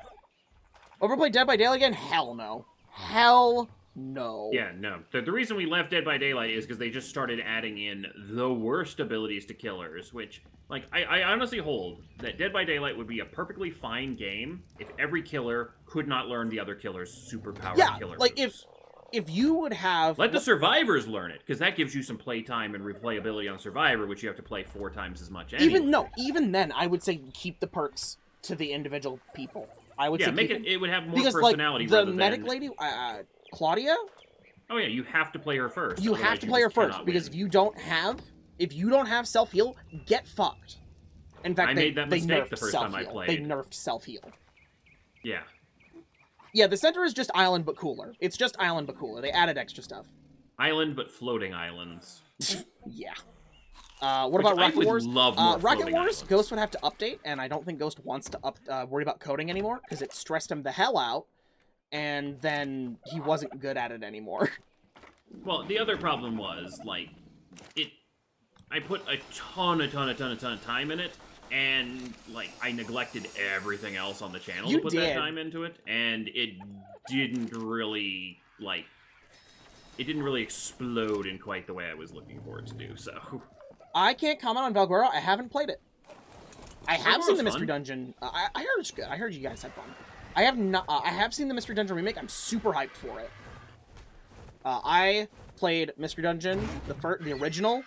Overplayed Dead by Daylight again? Hell no. Hell no. Yeah, no. The reason we left Dead by Daylight is because they just started adding in the worst abilities to killers, which, like, I honestly hold that Dead by Daylight would be a perfectly fine game if every killer could not learn the other killer's superpowered killer like, moves. If you would have... Let the survivors learn it, because that gives you some playtime and replayability on Survivor, which you have to play 4 times as much anyway. Even then, I would say keep the perks to the individual people. I would say make it would have more because, personality. Like, the medic lady, Claudia? Oh yeah, you have to play her first. You have to play her first, because if you don't have self-heal, get fucked. In fact, I made that mistake the first time I played. They nerfed self-heal. Yeah. Yeah, the center is just island, but cooler. It's just island, but cooler. They added extra stuff. Island, but floating islands. Yeah. What about Rocket Wars? Rocket Wars, islands. Ghost would have to update, and I don't think Ghost wants to worry about coding anymore, because it stressed him the hell out, and then he wasn't good at it anymore. Well, the other problem was, like, I put a ton of time in it, and, like, I neglected everything else on the channel to put that time into it, and it didn't really, like, it didn't really explode in quite the way I was looking for it to do, so... I can't comment on Valguero. I haven't played it. I have seen the Mystery Dungeon. I heard it's good. I heard you guys had fun. I have not. I have seen the Mystery Dungeon remake. I'm super hyped for it. I played Mystery Dungeon, the original,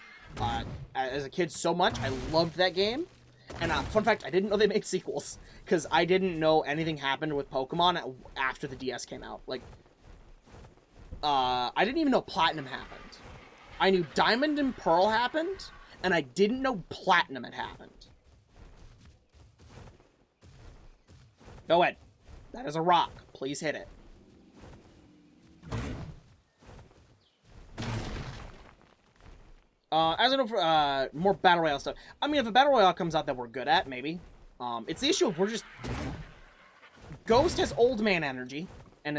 as a kid so much. I loved that game. And fun fact, I didn't know they made sequels, because I didn't know anything happened with Pokemon after the DS came out. Like, I didn't even know Platinum happened. I knew Diamond and Pearl happened, and I didn't know Platinum had happened. Go ahead. That is a rock. Please hit it. As I know for more Battle Royale stuff. I mean, if a Battle Royale comes out that we're good at, maybe. It's the issue of we're just... Ghost has old man energy, and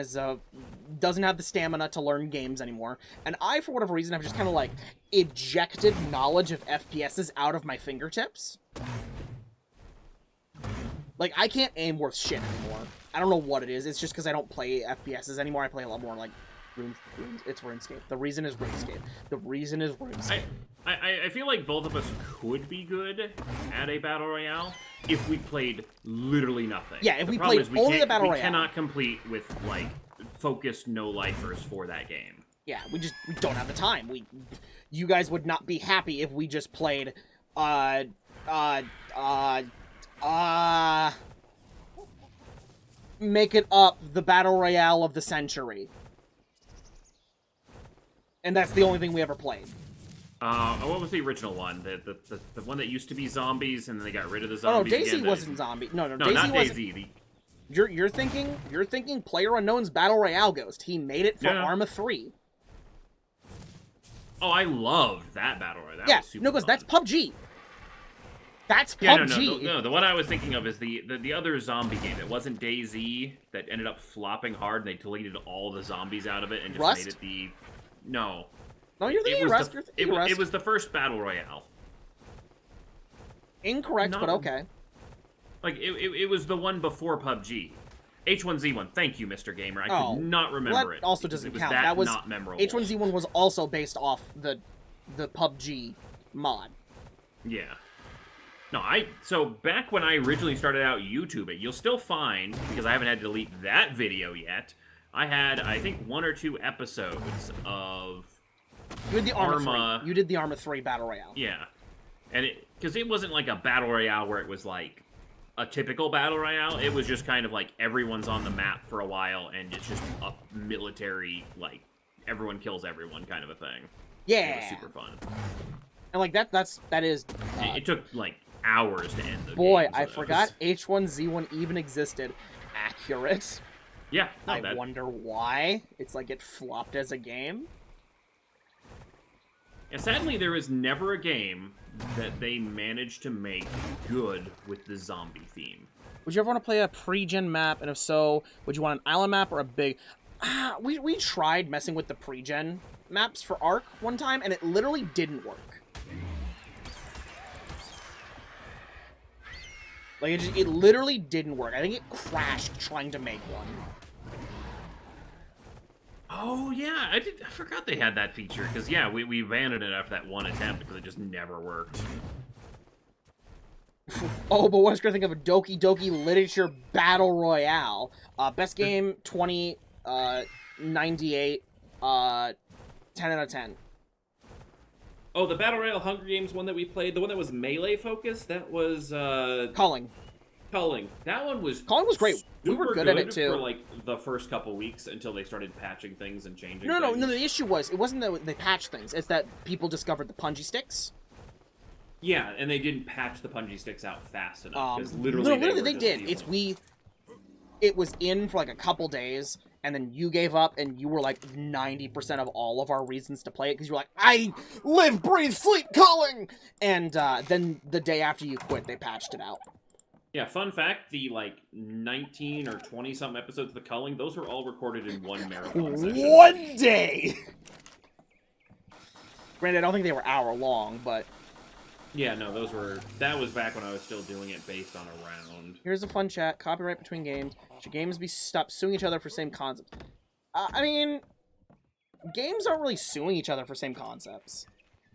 doesn't have the stamina to learn games anymore. And I, for whatever reason, have just kind of, like, ejected knowledge of FPSs out of my fingertips. Like, I can't aim worth shit anymore. I don't know what it is. It's just because I don't play FPSs anymore. I play a lot more, like, it's RuneScape. The reason is RuneScape. The reason is RuneScape. I feel like both of us could be good at a Battle Royale if we played literally nothing. Yeah, if we played only the Battle Royale. We cannot complete with, like, focused no-lifers for that game. Yeah, we don't have the time. You guys would not be happy if we just played, make it up the Battle Royale of the century. And that's the only thing we ever played. What was the original one? The one that used to be zombies, and then they got rid of the zombies. Oh, no, Daisy again. wasn't zombie. No, No, Daisy not wasn't. Daisy. You're thinking PlayerUnknown's Battle Royale Ghost. He made it for Arma 3. Oh, I loved that Battle Royale. That yeah, was super no, because fun. that's PUBG. That's Yeah, PUBG. no, the one I was thinking of is the other zombie game. It wasn't DayZ that ended up flopping hard, and they deleted all the zombies out of it and just Rust? made it the... No. No, you're thinking Rust. It was the first Battle Royale. Incorrect, No. but okay. Like, it was the one before PUBG. H1Z1. Thank you, Mr. Gamer. I could not remember it. That also doesn't count. That was not memorable. H1Z1 was also based off the PUBG mod. Yeah. No, so back when I originally started out YouTube, you'll still find, because I haven't had to delete that video yet, I had, I think, 1 or 2 episodes of... You did the Arma 3. You did the Arma 3 Battle Royale. Yeah. And because it wasn't like a Battle Royale where it was like a typical Battle Royale. It was just kind of like everyone's on the map for a while, and it's just a military, like, everyone kills everyone kind of a thing. Yeah. It was super fun. And, like, that is... it took, like, hours to end the boy, game, so I forgot H1Z1 even existed. Accurate. Yeah, I wonder why. It's like it flopped as a game. And sadly, there was never a game that they managed to make good with the zombie theme. Would you ever want to play a pre-gen map? And if so, would you want an island map or a big... we tried messing with the pre-gen maps for ARK one time, and it literally didn't work. Like, it literally didn't work. I think it crashed trying to make one. Oh, yeah, I forgot they had that feature, because, yeah, we abandoned it after that one attempt, because it just never worked. Oh, but what's going to think of a Doki Doki Literature Battle Royale? Best game, 98, 10 out of 10. Oh, the Battle Royale Hunger Games one that we played, the one that was melee-focused, that was, Calling. That one was... Calling was great. We were good at it, too. For, like, the first couple weeks until they started patching things and changing No, things. the issue was, it wasn't that they patched things, it's that people discovered the punji sticks. Yeah, and they didn't patch the punji sticks out fast enough, because literally they did. It was in for, like, a couple days, and then you gave up, and you were, like, 90% of all of our reasons to play it, because you were like, I live, breathe, sleep, calling! And, then the day after you quit, they patched it out. Yeah, fun fact, the, like, 19 or 20-something episodes of The Culling, those were all recorded in one marathon session. One day! Granted, I don't think they were hour-long, but... Yeah, no, that was back when I was still doing it based on a round. Here's a fun chat. Copyright between games. Should games stop suing each other for same concepts? I mean, games aren't really suing each other for same concepts.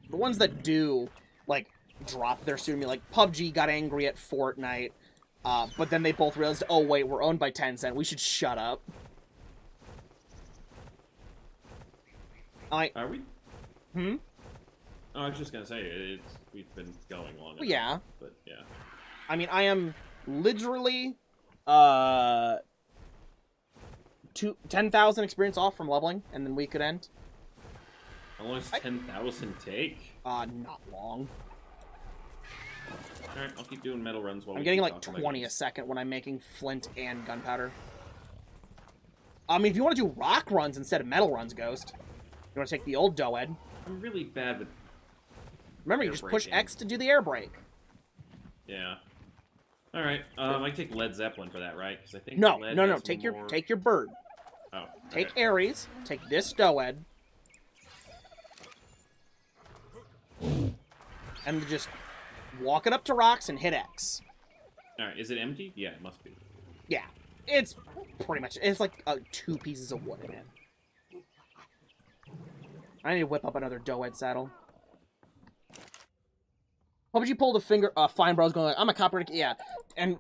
The ones that do, like, drop their suit. Like, PUBG got angry at Fortnite, but then they both realized, oh, wait, we're owned by Tencent. We should shut up. Are we? Hmm? Oh, I was just gonna say, we've been going long enough. Yeah. But, yeah. I mean, I am literally 10,000 experience off from leveling, and then we could end. How long does 10,000 take? Not long. Alright, I'll keep doing metal runs while I'm we getting keep like talking 20 a about second when I'm making flint and gunpowder. I mean, if you want to do rock runs instead of metal runs, Ghost, you want to take the old Doed. I'm really bad with... Remember, you air just push braking. X to do the air brake. Yeah. Alright, I take Led Zeppelin for that, right? Because I think No, Led no. has Take more... your bird. Oh, Take okay. Ares. Take this Doed. And just walk it up to rocks and hit X. Alright, is it empty? Yeah, it must be. Yeah, it's pretty much. It's like 2 pieces of wood in it. I need to whip up another Doed saddle. PUBG pulled a finger. Fine Bros going like, I'm a copper. Yeah, and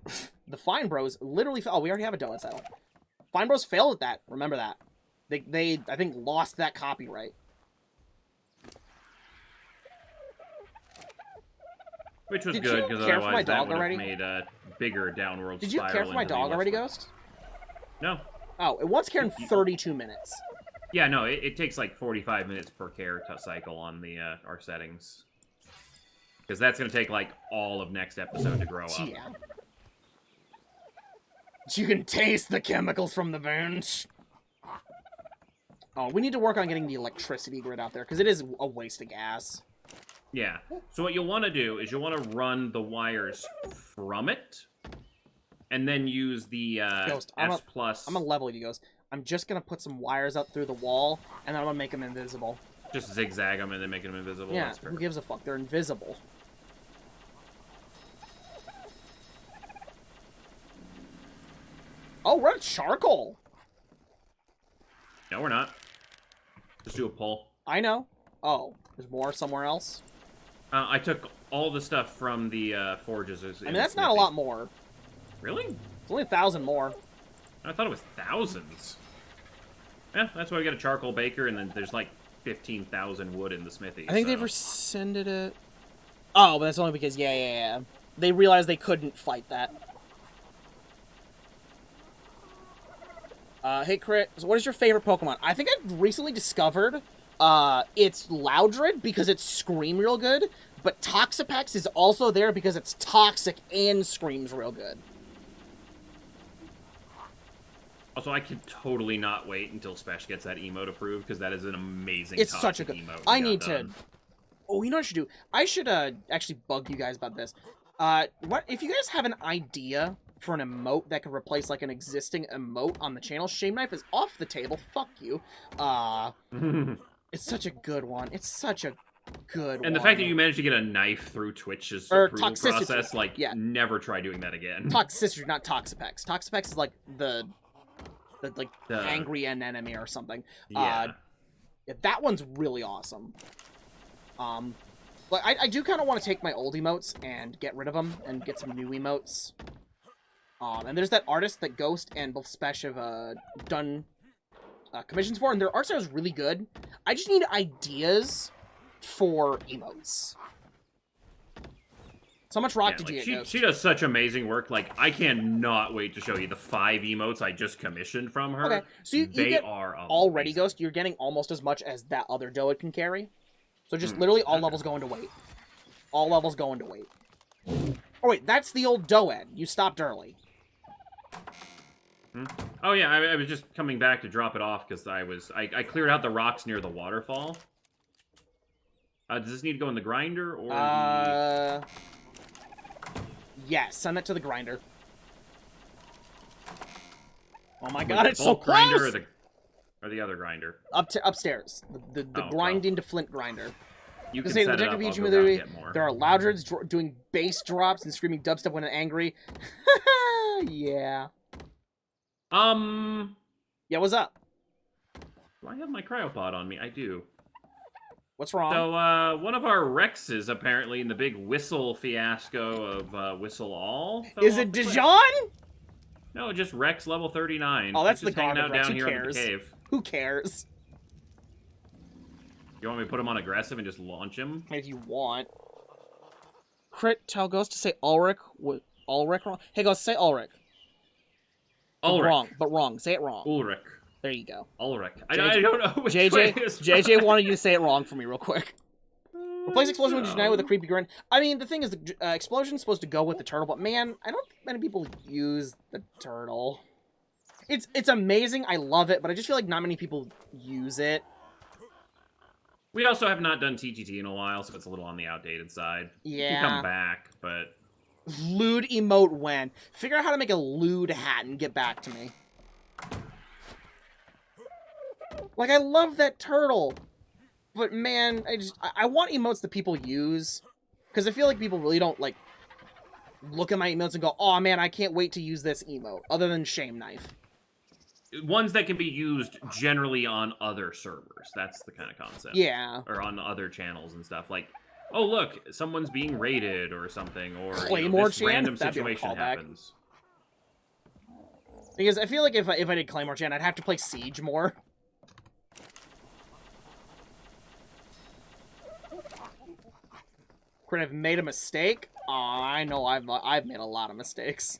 the Fine Bros literally. Oh, we already have a Doed saddle. Fine Bros failed at that. Remember that. They I think lost that copyright. Which was Did good, you because care for my otherwise that dog would already? have made a bigger downward Did you spiral care for my into the dog already, westward. Ghost? No. Oh, it wants care in 32 minutes. Yeah, no, it takes like 45 minutes per care cycle on the our settings. Because that's going to take like all of next episode to grow up. Yeah. You can taste the chemicals from the bones. Oh, we need to work on getting the electricity grid out there, because it is a waste of gas. Yeah. So what you'll want to do is you'll want to run the wires from it, and then use the Ghost, S plus. I'm gonna level you, Ghost. I'm just gonna put some wires up through the wall, and then I'm gonna make them invisible. Just zigzag them and then make them invisible. Yeah, That's who perfect. gives a fuck? They're invisible. Oh, we're at charcoal! No, we're not. Just do a pull. I know. Oh, there's more somewhere else? I took all the stuff from the forges. I mean, that's not a lot more. Really? It's only 1,000 more. I thought it was thousands. Yeah, that's why we got a charcoal baker, and then there's like 15,000 wood in the smithy. I think so. they've rescinded it. Oh, but that's only because, yeah. They realized they couldn't fight that. Hey, Crit, so what is your favorite Pokemon? I think I recently discovered it's Loudred because it screams real good, but Toxapex is also there because it's toxic and screams real good. Also, I can totally not wait until Spesh gets that emote approved, because that is an amazing It's such a toxic good... emote. I we need got to... done. Oh, you know what I should do? I should actually bug you guys about this. What if you guys have an idea for an emote that could replace like an existing emote on the channel? Shame Knife is off the table. Fuck you. It's such a good one. It's such a good one. And the fact that you managed to get a knife through Twitch's Or approval toxicity. process, like, Yeah. never try doing that again. Toxicity, not Toxapex. Toxapex is like the The- angry enemy or something. Yeah. Yeah, that one's really awesome. But I do kind of want to take my old emotes and get rid of them and get some new emotes. And there's that artist that Ghost and both Spesh have done commissions for, and their art style is really good. I just need ideas for emotes. So how much rock Yeah, did like, you get, Ghost? she does such amazing work. Like, I cannot wait to show you the 5 emotes I just commissioned from her. Okay, so you They get are already, amazing. Ghost, you're getting almost as much as that other Doed can carry. So just literally all okay. levels go into weight. All levels go into weight. Oh wait, that's the old Doed. You stopped early. Oh yeah, I was just coming back to drop it off because I cleared out the rocks near the waterfall. Does this need to go in the grinder or Yes, send that to the grinder. Oh my the god, it's so bulk grinder close! or the other grinder? Upstairs. The Oh, grind well. into flint grinder. You can Because in set the it up. Detective I'll Beach go down and movie, get more. there are Loudreds doing bass drops and screaming dubstep when angry. Yeah. Yeah, what's up? Do I have my cryopod on me? I do. What's wrong? So, one of our Rexes, apparently, in the big whistle fiasco of Whistle All. fell Is off it the cliff. Dijon? No, just Rex level 39. Oh, that's He's just the hanging garbage out Rex. down Who here under the cares? cave. Who cares? You want me to put him on aggressive and just launch him? If you want. Crit, tell Ghost to say Ulrich Ulrich wrong? Hey, go say Ulrich. Ulrich. But wrong. Say it wrong. Ulrich. There you go. Ulrich. I don't know which way is JJ wanted you to say it wrong for me real quick. Replace explosion with Janai with a creepy grin. I mean, the thing is, the explosion's supposed to go with the turtle, but man, I don't think many people use the turtle. It's amazing. I love it, but I just feel like not many people use it. We also have not done TTT in a while, so it's a little on the outdated side. Yeah. You can come back, but... Lewd emote when. Figure out how to make a lewd hat and get back to me. Like, I love that turtle. But man, I want emotes that people use. Because I feel like people really don't, like, look at my emotes and go, oh man, I can't wait to use this emote. Other than Shame Knife. Ones that can be used generally on other servers. That's the kind of concept. Yeah. Or on other channels and stuff. Like, oh look, someone's being raided or something. Or Claymore this chant? random That'd be a situation callback. happens. Because I feel like if I did Claymore chant, I'd have to play Siege more. Could have made a mistake? Oh, I know I've made a lot of mistakes.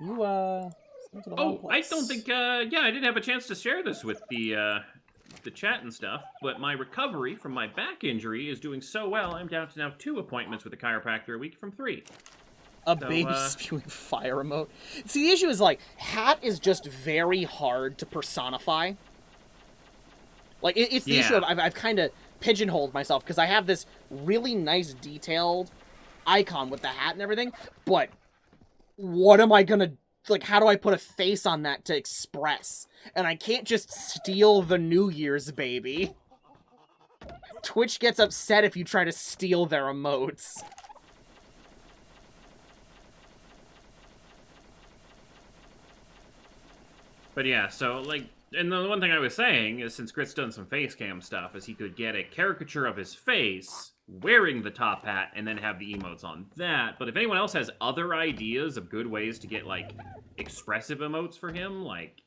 You, went to the wrong Oh, I place. don't think, yeah, I didn't have a chance to share this with the chat and stuff, but my recovery from my back injury is doing so well, I'm down to now 2 appointments with a chiropractor a week from 3. A baby spewing fire emote. See, the issue is, like, hat is just very hard to personify. Like, it's the issue of I've kind of pigeonholed myself, because I have this really nice detailed icon with the hat and everything, but what am I gonna, like, how do I put a face on that to express? And I can't just steal the New Year's baby. Twitch gets upset if you try to steal their emotes. But yeah, so, like, and the one thing I was saying is, since Grit's done some face cam stuff, is he could get a caricature of his face wearing the top hat and then have the emotes on that. But if anyone else has other ideas of good ways to get, like, expressive emotes for him, like,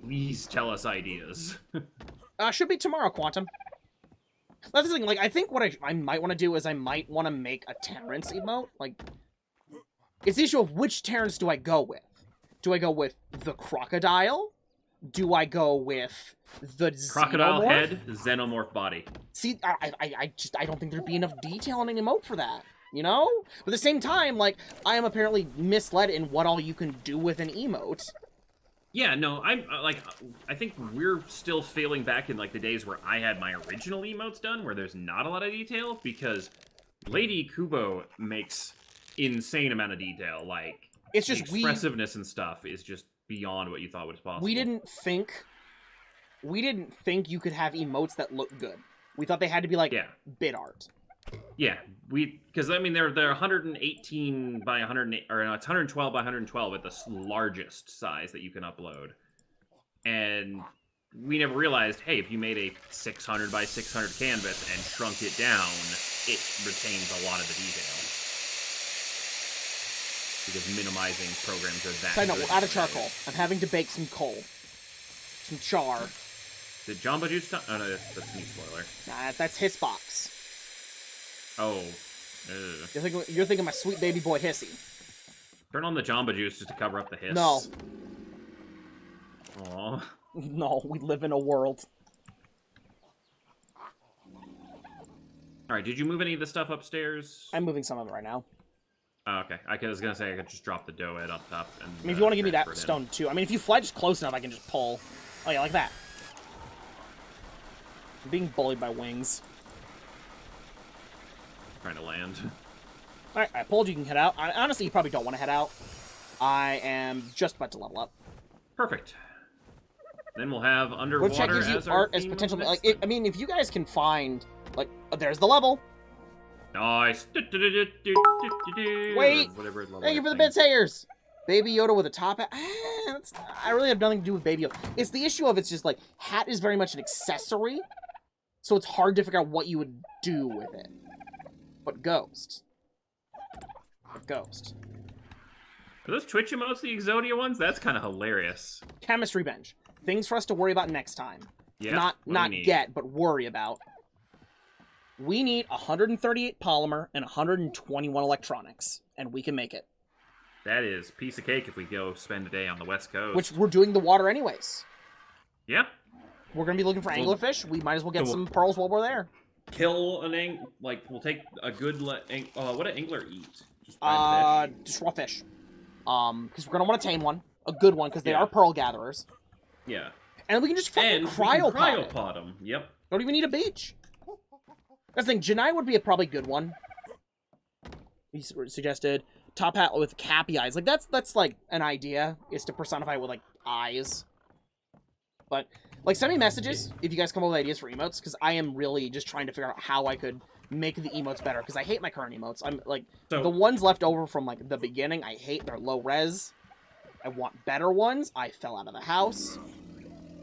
please tell us ideas. Should be tomorrow, Quantum. That's the thing, like, I think what I might want to do is I might want to make a Terrence emote. Like, it's the issue of which Terrence do I go with? Do I go with the crocodile? Do I go with the Crocodile xenomorph? head, xenomorph body. See, I don't think there'd be enough detail in an emote for that, you know? But at the same time, like, I am apparently misled in what all you can do with an emote. Yeah, no, I'm, like, I think we're still failing back in, like, the days where I had my original emotes done, where there's not a lot of detail, because Lady Kubo makes insane amount of detail, like, it's just the expressiveness and stuff is just beyond what you thought was possible. We didn't think you could have emotes that look good. We thought they had to be like bit art. Yeah, because I mean they're 118 by 108, or no, it's 112 by 112 at the largest size that you can upload. And we never realized, hey, if you made a 600 by 600 canvas and shrunk it down, it retains a lot of the detail. Because minimizing programs are that Side note, good we're out of charcoal. I'm having to bake some coal. Some char. Did Jamba Juice... Oh, no, that's a new spoiler. Nah, that's Hiss Box. Oh. You're thinking my sweet baby boy Hissy. Turn on the Jamba Juice just to cover up the hiss. No. Aww. No, we live in a world. Alright, did you move any of the stuff upstairs? I'm moving some of it right now. Oh, okay. I was gonna say I could just drop the dough head up top. And, I mean, if you want to give me that transfer it stone too. I mean, if you fly just close enough, I can just pull. Oh yeah, like that. I'm being bullied by wings. Trying to land. Alright, I pulled. You can head out. Honestly, you probably don't want to head out. I am just about to level up. Perfect. Then we'll have Which underwater gives you as our art as theme of potential. the Like, next thing. I mean, if you guys can find, like, there's the level. Nice. Wait. Whatever level Thank you for the thing. bits, haters. Baby Yoda with a top hat. I really have nothing to do with Baby Yoda. It's the issue of it's just like hat is very much an accessory, so it's hard to figure out what you would do with it. But Ghost. Are those Twitch emotes the Exodia ones? That's kind of hilarious. Chemistry bench. Things for us to worry about next time. Yeah. Not what do we need? get, but worry about. We need 138 polymer and 121 electronics, and we can make it. That is piece of cake if we go spend a day on the West Coast. Which we're doing the water anyways. Yeah. We're gonna be looking for anglerfish. We might as well get some pearls while we're there. Kill an we'll take a good what do angler eat? Just fish? Just raw fish. Because we're gonna want to tame one, a good one, because they are pearl gatherers. Yeah. And we can just fucking cryopod them. Yep. Don't even need a beach. That's the thing. Janai would be a probably good one. He suggested top hat with cappy eyes. Like that's like an idea, is to personify with like eyes. But like, send me messages if you guys come up with ideas for emotes, because I am really just trying to figure out how I could make the emotes better, because I hate my current emotes. I'm like, the ones left over from like the beginning, I hate. They're low res. I want better ones. I fell out of the house.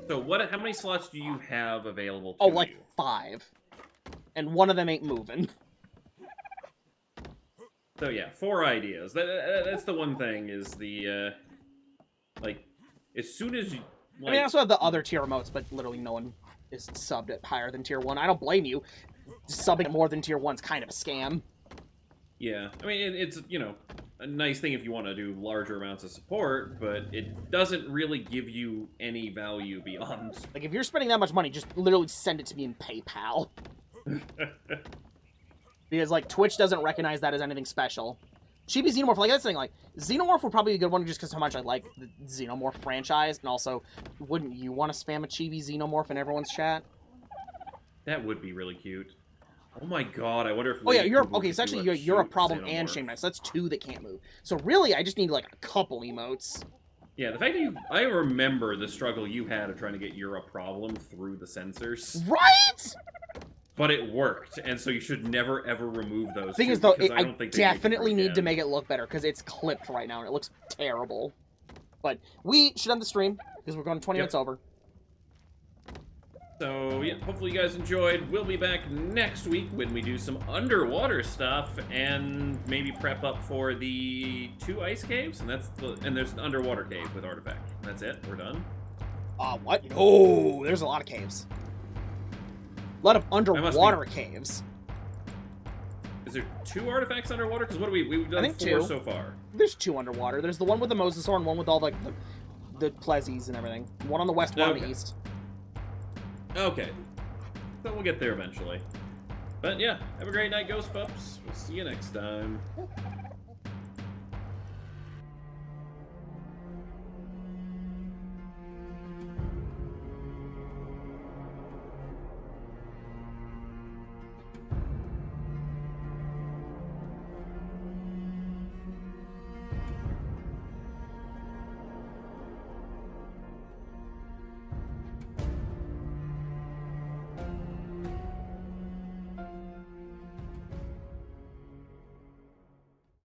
So how many slots do you have available to like 5. And one of them ain't moving. So yeah, 4 ideas. That's the one thing, is the, like, as soon as you... Like, I mean, I also have the other tier emotes, but literally no one is subbed at higher than tier 1. I don't blame you. Subbing at more than tier 1's kind of a scam. Yeah, I mean, it's, you know, a nice thing if you want to do larger amounts of support, but it doesn't really give you any value beyond. Like, if you're spending that much money, just literally send it to me in PayPal. Because, like, Twitch doesn't recognize that as anything special. Chibi Xenomorph, like, that's the thing, like, Xenomorph would probably be a good one just because how much I like the Xenomorph franchise, and also, wouldn't you want to spam a Chibi Xenomorph in everyone's chat? That would be really cute. Oh my god, I wonder if... Oh yeah, it's actually, you're a problem and Shame Knight, so that's 2 that can't move. So really, I just need, like, a couple emotes. Yeah, the fact that I remember the struggle you had of trying to get You're a Problem through the sensors. Right?! But it worked, and so you should never, ever remove those. Thing is, though, I definitely need to make it look better, because it's clipped right now, and it looks terrible. But we should end the stream, because we're going 20 minutes over. So, yeah, hopefully you guys enjoyed. We'll be back next week when we do some underwater stuff, and maybe prep up for the 2 ice caves, and there's an underwater cave with artifact. That's it. We're done. What? Oh, there's a lot of caves. A lot of underwater caves. Is there 2 artifacts underwater? Because what we've done 4 so far. There's 2 underwater. There's the one with the Mosasaur and one with all like the Plezzies and everything. One on the west, one on the east. Okay. So we'll get there eventually. But yeah, have a great night, Ghost Pups. We'll see you next time.